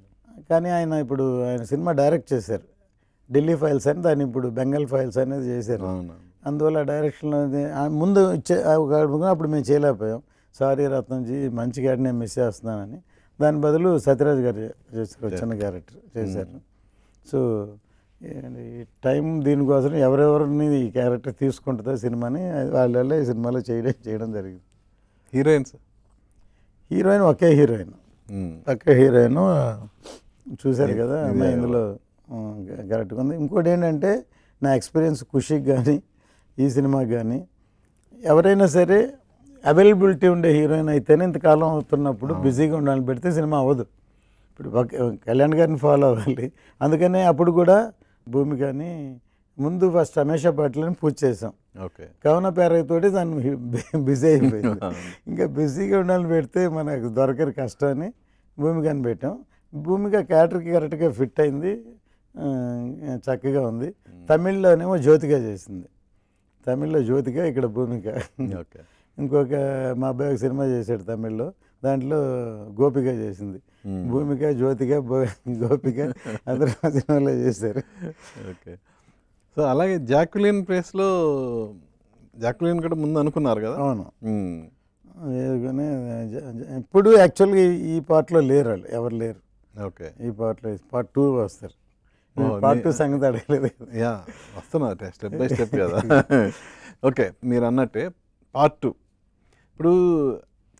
కానీ ఇప్పుడు ఆయన సినిమా డైరెక్ట్ చేశారు, ఢిల్లీ ఫైల్స్ అని, దాన్ని ఇప్పుడు బెంగాల్ ఫైల్స్ అనేది చేశారు. అందువల్ల డైరెక్షన్ ముందు అప్పుడు మేము చేయలేకపోయాం. సారీ రత్నంజీ, మంచి క్యారెక్టర్ నేను మిస్ చేస్తున్నానని. దాని బదులు సత్యరాజ్ గారు చేశారు, చిన్న క్యారెక్టర్ చేశారు. సో ఈ టైం దీనికోసం ఎవరెవరిని ఈ క్యారెక్టర్ తీసుకుంటుందో సినిమాని వాళ్ళ ఈ సినిమాలో చేయడం జరిగింది. హీరోయిన్ ఒకే హీరోయిన్ చూశారు కదా, అమ్మాయి ఇందులో కరెక్ట్గా ఉంది. ఇంకోటి ఏంటంటే నా ఎక్స్పీరియన్స్ ఖుషికి కానీ ఈ సినిమాకి కానీ ఎవరైనా సరే అవైలబిలిటీ ఉండే హీరోయిన్ అయితేనే ఇంతకాలం అవుతున్నప్పుడు బిజీగా ఉండాలని పెడితే సినిమా అవ్వదు. ఇప్పుడు కళ్యాణ్ గారిని ఫాలో అవ్వాలి. అందుకనే అప్పుడు కూడా భూమికని ముందు ఫస్ట్ రమేష్ పాటిల్ని పూజ చేసాం. కవన పేరతోటి దాన్ని బిజీ అయిపోయింది. ఇంకా బిజీగా ఉండాలని పెడితే మనకు దొరకరు కష్టం అని భూమికని పెట్టాం. భూమిక క్యారెక్టర్కి కరెక్ట్గా ఫిట్ అయింది, చక్కగా ఉంది. తమిళ్లోనేమో జ్యోతిక చేసింది. తమిళ్లో జ్యోతిక, ఇక్కడ భూమిక. ఇంకొక మా అబ్బాయి ఒక సినిమా చేశాడు తమిళ్లో, దాంట్లో గోపిక చేసింది. భూమిక, జ్యోతిక, గోపిక అందరూ సినిమాలో చేశారు. ఓకే. సో అలాగే జాక్విలిన్ ప్లేస్లో జాక్విలిన్ కూడా ముందు అనుకున్నారు కదా? అవును. ఇప్పుడు యాక్చువల్గా ఈ పార్ట్లో లేరు వాళ్ళు, ఎవరు లేరు. ఓకే. ఈ పార్ట్లో పార్ట్ 2 వస్తారు. పార్ట్ 2 సంగతి అడగలేదు. యా, వస్తున్నారు స్టెప్ బై స్టెప్ కదా. ఓకే, మీరు అన్నట్టే పార్ట్ 2 ఇప్పుడు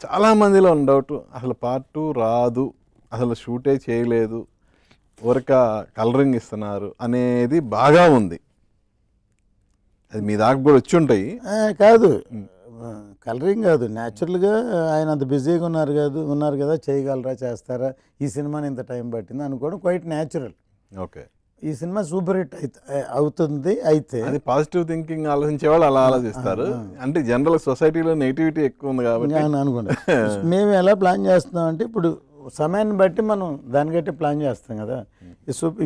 చాలామందిలో ఉన్న డౌట్, అసలు పార్ట్ 2 రాదు, అసలు షూటే చేయలేదు, ఊరక కలరింగ్ ఇస్తున్నారు అనేది బాగా ఉంది. అది మీ దాకా కూడా వచ్చి ఉంటాయి. కాదు, కలరింగ్ కాదు, న్యాచురల్గా ఆయన అంత బిజీగా ఉన్నారు కదా, చేయగలరా, చేస్తారా, ఈ సినిమాని ఇంత టైం పట్టింది అనుకోవడం క్వైట్ న్యాచురల్. ఓకే. ఈ సినిమా సూపర్ హిట్ అవుతుంది. అయితే అది పాజిటివ్ థింకింగ్ ఆలోచించే వాళ్ళు అలా ఆలోచిస్తారు. అంటే జనరల్ సొసైటీలో నెగిటివిటీ ఎక్కువ ఉంది కాబట్టి నేను అనుకుంటా. మేము ఎలా ప్లాన్ చేస్తున్నాం అంటే, ఇప్పుడు సమయాన్ని బట్టి మనం దాన్ని బట్టి ప్లాన్ చేస్తాం కదా.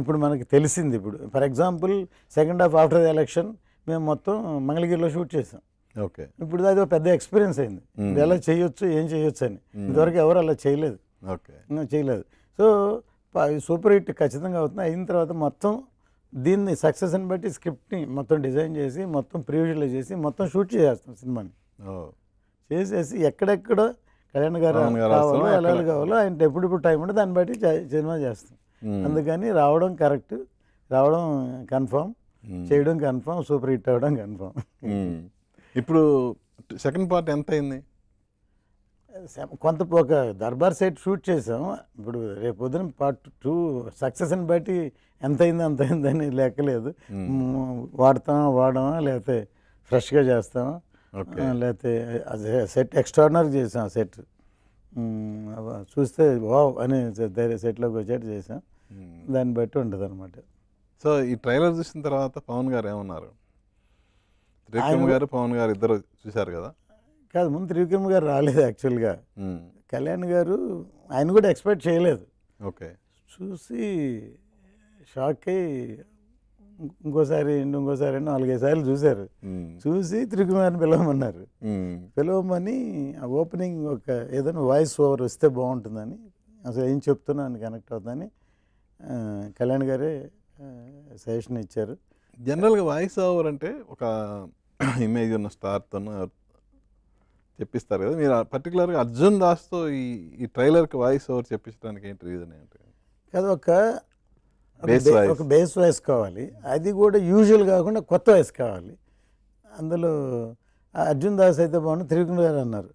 ఇప్పుడు మనకి తెలిసింది, ఇప్పుడు for example second half after the election మేము మొత్తం మంగళగిరిలో షూట్ చేసాం. ఓకే. ఇప్పుడు అది ఒక పెద్ద ఎక్స్పీరియన్స్ అయింది, ఎలా చేయొచ్చు, ఏం చేయొచ్చు అని. ఇంతవరకు ఎవరు అలా చేయలేదు. ఓకే, చేయలేదు. సో సూపర్ హిట్ ఖచ్చితంగా అవుతుంది. అయిన తర్వాత మొత్తం దీన్ని సక్సెస్ని బట్టి స్క్రిప్ట్ని మొత్తం డిజైన్ చేసి, మొత్తం ప్రివిజువల్ చేసి, మొత్తం షూట్ చేసేస్తాం సినిమాని. చేసేసి ఎక్కడెక్కడ కళ్యాణ్ గారు కావాలో, ఎలా కావాలో ఆయన ఎప్పుడు టైం ఉంటే దాన్ని బట్టి సినిమా చేస్తాం. అందుకని రావడం కరెక్ట్, రావడం కన్ఫామ్, చేయడం కన్ఫామ్, సూపర్ హిట్ అవ్వడం కన్ఫామ్. ఇప్పుడు సెకండ్ పార్ట్ ఎంత అయింది? కొంత ఒక దర్బార్ సెట్ షూట్ చేసాం. ఇప్పుడు రేపు పొద్దున పార్ట్ 2 సక్సెస్ని బట్టి ఎంత అయిందని లెక్కలేదు. వాడమా లేకపోతే ఫ్రెష్గా చేస్తామా, లేకపోతే అదే సెట్ ఎక్స్ట్రాడినరీ చేసాం. సెట్ చూస్తే వావ్ అని సెట్లోకి వచ్చేట్టు చేసాం. దాన్ని బట్టి ఉంటుంది అనమాట. సో ఈ ట్రైలర్ చూసిన తర్వాత పవన్ గారు ఏమన్నారు? త్రివిక్రమ్ గారు, పవన్ గారు ఇద్దరు చూశారు కదా? కాదు, ముందు త్రివిక్రమ్ గారు రాలేదు యాక్చువల్గా. కళ్యాణ్ గారు ఆయన కూడా ఎక్స్పెక్ట్ చేయలేదు. ఓకే. చూసి షాక్ అయ్యి ఇంకోసారి 4-5 సార్లు చూశారు. చూసి త్రివిక్రమ్ గారిని పిలవమన్నారు. పిలవమని ఆ ఓపెనింగ్ ఒక ఏదైనా వాయిస్ ఓవర్ వస్తే బాగుంటుందని, అసలు ఏం చెప్తున్నాను కనెక్ట్ అవుతుందని కళ్యాణ్ గారే సజెషన్ ఇచ్చారు. జనరల్గా వాయిస్ ఓవర్ అంటే ఒక ఇమేజ్ ఉన్న స్టార్తో చెప్పిస్తారు కదా, మీరు పర్టికులర్గా అర్జున్ దాస్తో ఈ ట్రైలర్కి వాయిస్ ఓవర్ చెప్పించడానికి ఏంటి రీజన్ ఏంటి? కదా ఒక బేస్ వాయిస్ కావాలి, అది కూడా యూజువల్ కాకుండా కొత్త వాయిస్ కావాలి. అందులో అర్జున్ దాస్ అయితే బాగుంది, త్రివిక్రమ్ గారు అన్నారు.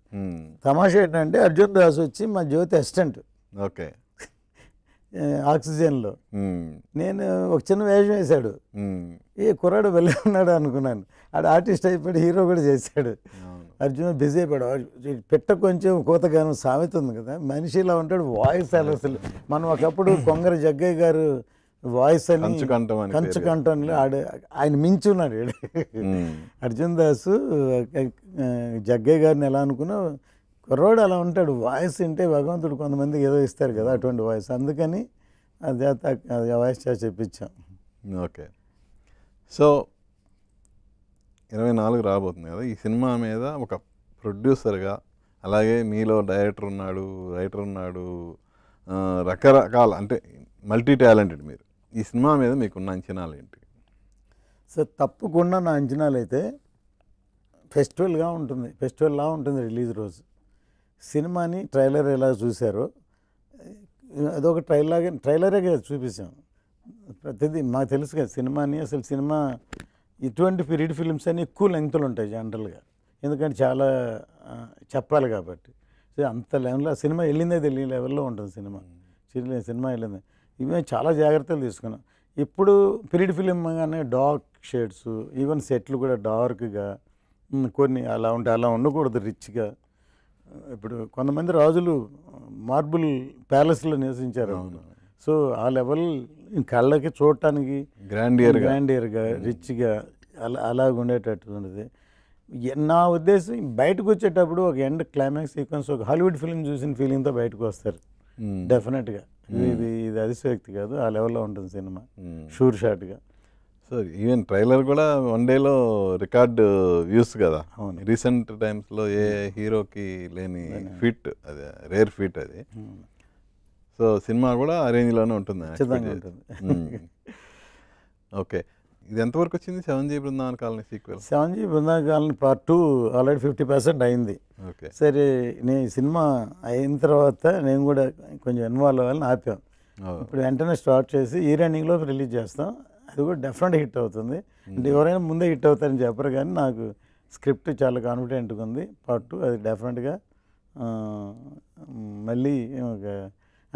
తమాషా ఏంటంటే అర్జున్ దాస్ వచ్చి మా జ్యోతి అసిస్టెంట్. ఓకే. ఆక్సిజన్లో నేను ఒక చిన్న వేషం వేశాడు. ఏ కుర్రాడు వెళ్ళి ఉన్నాడు అనుకున్నాను. ఆడు ఆర్టిస్ట్ అయిపోయాడు, హీరో కూడా చేశాడు. అర్జున్ బిజీ అయిపోయాడు. పెట్ట కొంచెం కోతగానం సామెత ఉంది కదా, మనిషి ఇలా ఉంటాడు. వాయిస్ అసలు మనం ఒకప్పుడు కొంగర జగ్గయ్య గారు వాయిస్ అని కంచుకంఠంలో ఆయన మించున్నాడు. అర్జున్ దాసు జగ్గయ్య గారిని ఎలా అనుకున్నా, కుర్రోడు అలా ఉంటాడు. వాయిస్ వింటే భగవంతుడు కొంతమందికి ఏదో ఇస్తారు కదా, అటువంటి వాయిస్. అందుకని అది వాయిస్ చేసి చెప్పించాం. ఓకే. సో 24 రాబోతుంది కదా, ఈ సినిమా మీద ఒక ప్రొడ్యూసర్గా, అలాగే మీలో డైరెక్టర్ ఉన్నాడు, రైటర్ ఉన్నాడు, రకరకాల అంటే మల్టీ టాలెంటెడ్ మీరు. ఈ సినిమా మీద మీకున్న అంచనాలు ఏంటి? సో తప్పకుండా నా అంచనాలు అయితే ఫెస్టివల్లా ఉంటుంది రిలీజ్ రోజు. సినిమాని ట్రైలర్ ఎలా చూశారో అదొక ట్రైలరే కదా చూపించాం. ప్రతిదీ మాకు తెలుసు కదా సినిమాని. అసలు సినిమా ఇటువంటి పీరియడ్ ఫిలిమ్స్ అని ఎక్కువ లెంగ్త్లు ఉంటాయి జనరల్గా, ఎందుకంటే చాలా చెప్పాలి కాబట్టి. సో అంత లెవెల్లో సినిమా వెళ్ళిందే తెలియని లెవెల్లో ఉంటుంది సినిమా వెళ్ళింది. ఇవే చాలా జాగ్రత్తలు తీసుకున్నాం. ఇప్పుడు పీరియడ్ ఫిలిం కానీ డార్క్ షేడ్స్, ఈవెన్ సెట్లు కూడా డార్క్గా కొన్ని అలా ఉంటే అలా ఉండకూడదు, రిచ్గా. ఇప్పుడు కొంతమంది రాజులు మార్బుల్ ప్యాలెస్లో నివసించారు. సో ఆ లెవెల్ కళ్ళకి చూడటానికి గ్రాండియర్గా రిచ్గా అలాగ ఉండేటట్టు ఉండేది. నా ఉద్దేశం బయటకు వచ్చేటప్పుడు ఒక ఎండ్ క్లైమాక్స్ సీక్వెన్స్ ఒక హాలీవుడ్ ఫిల్మ్ చూసిన ఫీలింగ్తో బయటకు వస్తారు డెఫినెట్గా. ఇది అతిశయోక్తి కాదు, ఆ లెవెల్లో ఉంటుంది సినిమా, షూర్ షాట్గా. సో ఈవెన్ ట్రైలర్ కూడా 1 డేలో రికార్డ్ వ్యూస్ కదా. అవును, రీసెంట్ టైమ్స్లో ఏ హీరోకి లేని ఫీట్, అది రేర్ ఫీట్ అది. సో సినిమా కూడా ఆ రేంజ్లోనే ఉంటుంది. ఓకే, ఇది ఎంతవరకు వచ్చింది 7G Brindavan colony sequel? 7G Brindavan colony part 2 already 50% అయింది. ఓకే, సరే నేను సినిమా అయిన తర్వాత నేను కూడా కొంచెం ఇన్వాల్వ్ అవ్వాలని ఆపాం. ఇప్పుడు వెంటనే స్టార్ట్ చేసి ఈ రన్నింగ్లో రిలీజ్ చేస్తాం. అది కూడా డెఫినెట్ హిట్ అవుతుంది. అంటే ఎవరైనా ముందే హిట్ అవుతారని చెప్పరు, కానీ నాకు స్క్రిప్ట్ చాలా కాన్ఫిడెంట్గా ఉంది. పార్ట్ 2 అది డెఫినెట్గా మళ్ళీ ఒక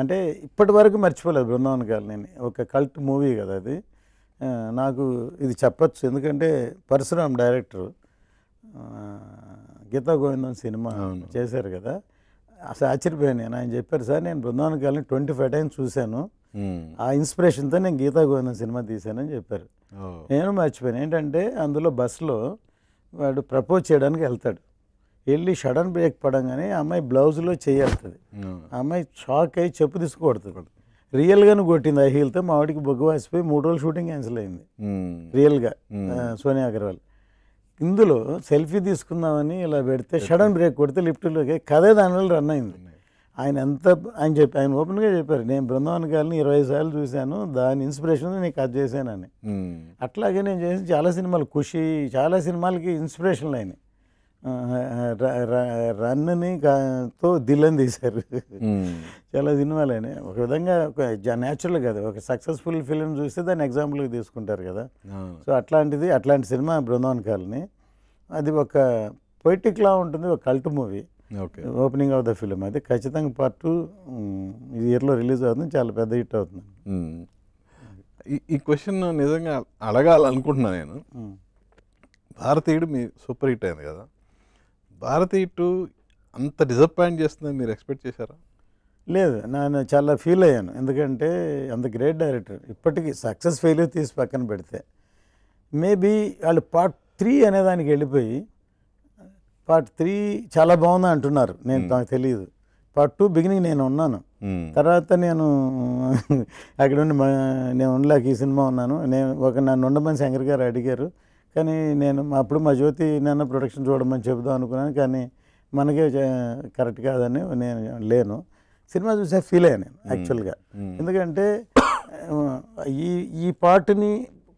అంటే ఇప్పటి వరకు మర్చిపోలేదు బృందావన్ కాలనీ. ఒక కల్ట్ మూవీ కదా అది. నాకు ఇది చెప్పచ్చు, ఎందుకంటే పరశురామ్ డైరెక్టర్ గీతా గోవిందం సినిమా చేశారు కదా. అసలు ఆశ్చర్యపోయాను నేను. ఆయన చెప్పారు, సార్ నేను బృందావన్ కాలనీ 25 టైమ్స్ చూశాను, ఆ ఇన్స్పిరేషన్తో నేను గీతా గోవిందం సినిమా తీశానని చెప్పారు. నేను మర్చిపోయాను. ఏంటంటే అందులో బస్సులో వాడు ప్రపోజ్ చేయడానికి వెళ్తాడు, వెళ్ళి సడన్ బ్రేక్ పడంగానే ఆ అమ్మాయి బ్లౌజ్లో చేయేస్తుంది. ఆ అమ్మాయి షాక్ అయ్యి చెప్పు తీసుకుకొడుతుంది. రియల్గాను కొట్టింది ఆ హీల్తో. మా వాడికి బొగ్గు వాసిపోయి 3 రోజులు షూటింగ్ క్యాన్సిల్ అయింది రియల్గా. సోనియా అగర్వాల్ ఇందులో సెల్ఫీ తీసుకుందామని ఇలా పెడితే సడన్ బ్రేక్ కొడితే లిఫ్ట్లోకి కథే దానివల్ల రన్ అయింది. ఆయన ఓపెన్గా చెప్పారు, నేను బృందావన్ కాలనీ 20 సార్లు చూశాను, దాని ఇన్స్పిరేషన్ నేను కథ చేశానని. అట్లాగే నేను చేసిన చాలా సినిమాలు, ఖుషి, చాలా సినిమాలకి ఇన్స్పిరేషన్లు అయినాయి. రన్ని తో దిల్లని తీశారు, చాలా సినిమాలు అయినాయి. ఒక విధంగా న్యాచురల్ కదా, ఒక సక్సెస్ఫుల్ ఫిలిం చూస్తే దాన్ని ఎగ్జాంపుల్గా తీసుకుంటారు కదా. సో అట్లాంటి సినిమా బృందావన్ కాలనీ. అది ఒక పొయిటిక్లా ఉంటుంది, ఒక cult movie. Opening of the film అది ఖచ్చితంగా పార్ట్ 2 ఈ ఇయర్లో రిలీజ్ అవుతుంది, చాలా పెద్ద హిట్ అవుతుంది. ఈ క్వశ్చన్ నిజంగా అడగాలనుకుంటున్నాను నేను. భారతీయుడు మీ సూపర్ హిట్ అయింది కదా, భారతీయుడు అంత డిసప్పాయింట్ చేస్తుందని మీరు ఎక్స్పెక్ట్ చేశారా? లేదు, నేను చాలా ఫీల్ అయ్యాను. ఎందుకంటే అంత గ్రేట్ డైరెక్టర్. ఇప్పటికీ సక్సెస్ ఫెయిల్యూర్ తీసి పక్కన పెడితే మేబీ వాళ్ళు పార్ట్ 3 అనేదానికి వెళ్ళిపోయి పార్ట్ 3 చాలా బాగుంది అంటున్నారు. నాకు తెలియదు. పార్ట్ 2 బిగినింగ్ నేను ఉన్నాను, తర్వాత నేను అక్కడ ఉండి నేను ఉండలేక ఈ సినిమా ఉన్నాను. నన్ను ఉండమని శంకర్ గారు అడిగారు, కానీ నేను అప్పుడు మా జ్యోతి నన్ను ప్రొడక్షన్ చూడమని చెబుదాం అనుకున్నాను, కానీ మనకే కరెక్ట్ కాదని నేను లేను. సినిమా చూసే ఫీల్ అయ్యాను నేను యాక్చువల్గా. ఎందుకంటే ఈ పార్ట్ని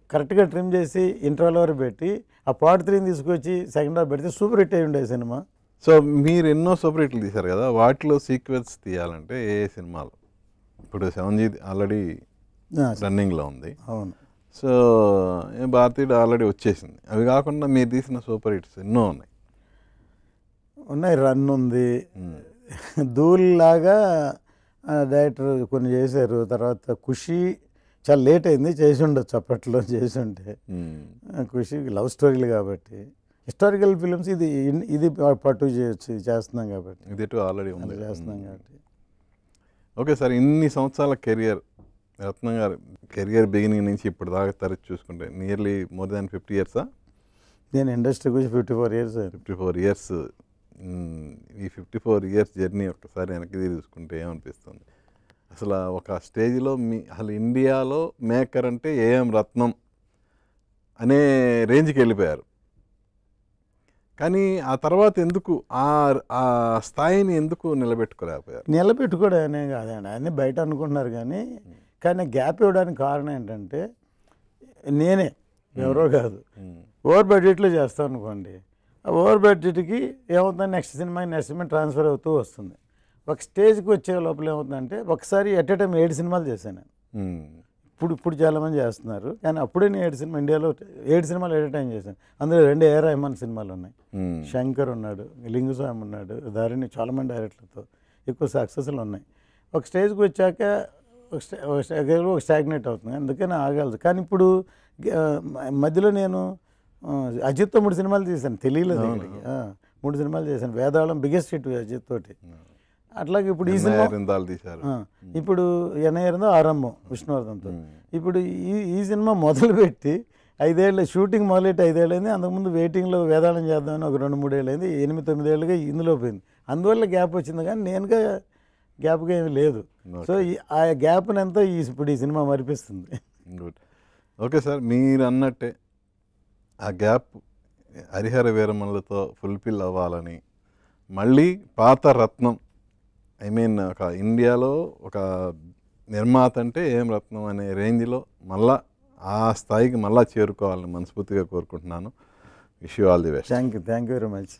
కరెక్ట్గా ట్రిమ్ చేసి ఇంటర్వల్ వరకు పెట్టి ఆ పార్ట్ 3ని తీసుకొచ్చి సెకండ్ హాఫ్ పెడితే సూపర్ హిట్ అయ్యి ఉండే సినిమా. సో మీరు ఎన్నో సూపర్ హిట్లు తీశారు కదా, వాటిలో సీక్వెన్స్ తీయాలంటే ఏ సినిమాలు? ఇప్పుడు 7G ఆల్రెడీ రన్నింగ్లో ఉంది. అవును. సో భారతీయుడు ఆల్రెడీ వచ్చేసింది. అవి కాకుండా మీరు తీసిన సూపర్ హిట్స్ ఎన్నో ఉన్నాయి. రన్ ఉంది, ధూల్ లాగా డైరెక్టర్ కొన్ని చేశారు. తర్వాత ఖుషి చాలా లేట్ అయింది, చేసి ఉండొచ్చు అప్పట్లో, చేసి ఉంటే. ఖుషి లవ్ స్టోరీలు కాబట్టి, హిస్టారికల్ ఫిలిమ్స్ ఇది పట్టు చేయొచ్చు, ఇది చేస్తున్నాం కాబట్టి, ఇది ఆల్రెడీ చేస్తున్నాం కాబట్టి. ఓకే సార్, ఇన్ని సంవత్సరాల కెరియర్, రత్నం గారు కెరియర్ బిగినింగ్ నుంచి ఇప్పుడు దాకా తరచి చూసుకుంటే నియర్లీ మోర్ దాన్ 50 years. నేను ఇండస్ట్రీకి వచ్చి 54 years. 54 years. ఈ 54 years జర్నీ ఒక్కసారి వెనక్కి చూసుకుంటే ఏమనిపిస్తుంది? అసలు ఒక స్టేజ్లో అసలు ఇండియాలో మేకర్ అంటే ఏఎం రత్నం అనే రేంజ్కి వెళ్ళిపోయారు. కానీ ఆ తర్వాత ఎందుకు ఆ స్థాయిని ఎందుకు నిలబెట్టుకోలేకపోయారు? నిలబెట్టుకోవడం కాదండి, అన్నీ బయట అనుకుంటున్నారు కానీ గ్యాప్ ఇవ్వడానికి కారణం ఏంటంటే నేనే, ఎవరో కాదు. ఓవర్ బడ్జెట్లో చేస్తాం అనుకోండి, ఆ ఓవర్ బడ్జెట్కి ఏమవుతుంది, నెక్స్ట్ సినిమా ట్రాన్స్ఫర్ అవుతూ వస్తుంది. ఒక స్టేజ్కి వచ్చే లోపల ఏమవుతుందంటే, ఒకసారి ఎట్ ఏ టైం 7 సినిమాలు చేశాను నేను. ఇప్పుడు చాలామంది చేస్తున్నారు, కానీ అప్పుడే నేను 7 సినిమా ఇండియాలో 7 సినిమాలు ఎట్ ఏ టైం చేశాను. అందులో 2 A.R. రెహమాన్ సినిమాలు ఉన్నాయి. శంకర్ ఉన్నాడు, లింగుస్వామి ఉన్నాడు, ధారిణి, చాలామంది డైరెక్టర్లతో ఎక్కువ సక్సెస్లు ఉన్నాయి. ఒక స్టేజ్కి వచ్చాక ఒక స్టాగ్నేట్ అవుతుంది, అందుకని ఆగలదు. కానీ ఇప్పుడు మధ్యలో నేను అజిత్తో 3 సినిమాలు తీశాను, తెలియలేదు ఇక్కడికి. 3 సినిమాలు చేశాను. వేదాళం బిగ్గెస్ట్ హిట్ అజిత్ తోటి. అట్లాగే ఇప్పుడు ఈ సినిమా ఇప్పుడు ఎనయరిందో ఆరంభం విష్ణువర్ధన్తో. ఇప్పుడు ఈ సినిమా మొదలుపెట్టి 5 ఏళ్ళు షూటింగ్ మొదలెట్టి 5 ఏళ్ళైంది. అంతకుముందు వెయిటింగ్లో వేదాళం చేద్దామని ఒక 2-3 ఏళ్ళు అయింది. 8-9 ఏళ్ళుగా ఇందులో పోయింది. అందువల్ల గ్యాప్ వచ్చింది, కానీ నేనుగా గ్యాప్గా ఏమి లేదు. సో ఆ గ్యాప్ని అంతా ఇప్పుడు ఈ సినిమా మరిపిస్తుంది. గుడ్. ఓకే సార్, మీరు అన్నట్టే ఆ గ్యాప్ హరిహర వీరమల్లతో ఫుల్ఫిల్ అవ్వాలని మళ్ళీ పాత రత్నం, ఐ మీన్ ఒక ఇండియాలో ఒక నిర్మాత అంటే ఏం రత్నం అనే రేంజ్లో మళ్ళా ఆ స్థాయికి మళ్ళా చేరుకోవాలని మనస్ఫూర్తిగా కోరుకుంటున్నాను. Wish you all the best. Thank you very much.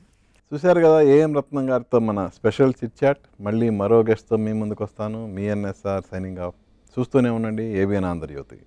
చూశారు కదా ఏఎం రత్నం గారితో మన స్పెషల్ చిట్ చాట్. మళ్ళీ మరో గెస్ట్తో మీ ముందుకు వస్తాను. మీ ఎన్ఎస్ఆర్ సైనింగ్ ఆఫ్. చూస్తూనే ఉండండి ఏబిఎన్ ఆంధ్రజ్యోతి.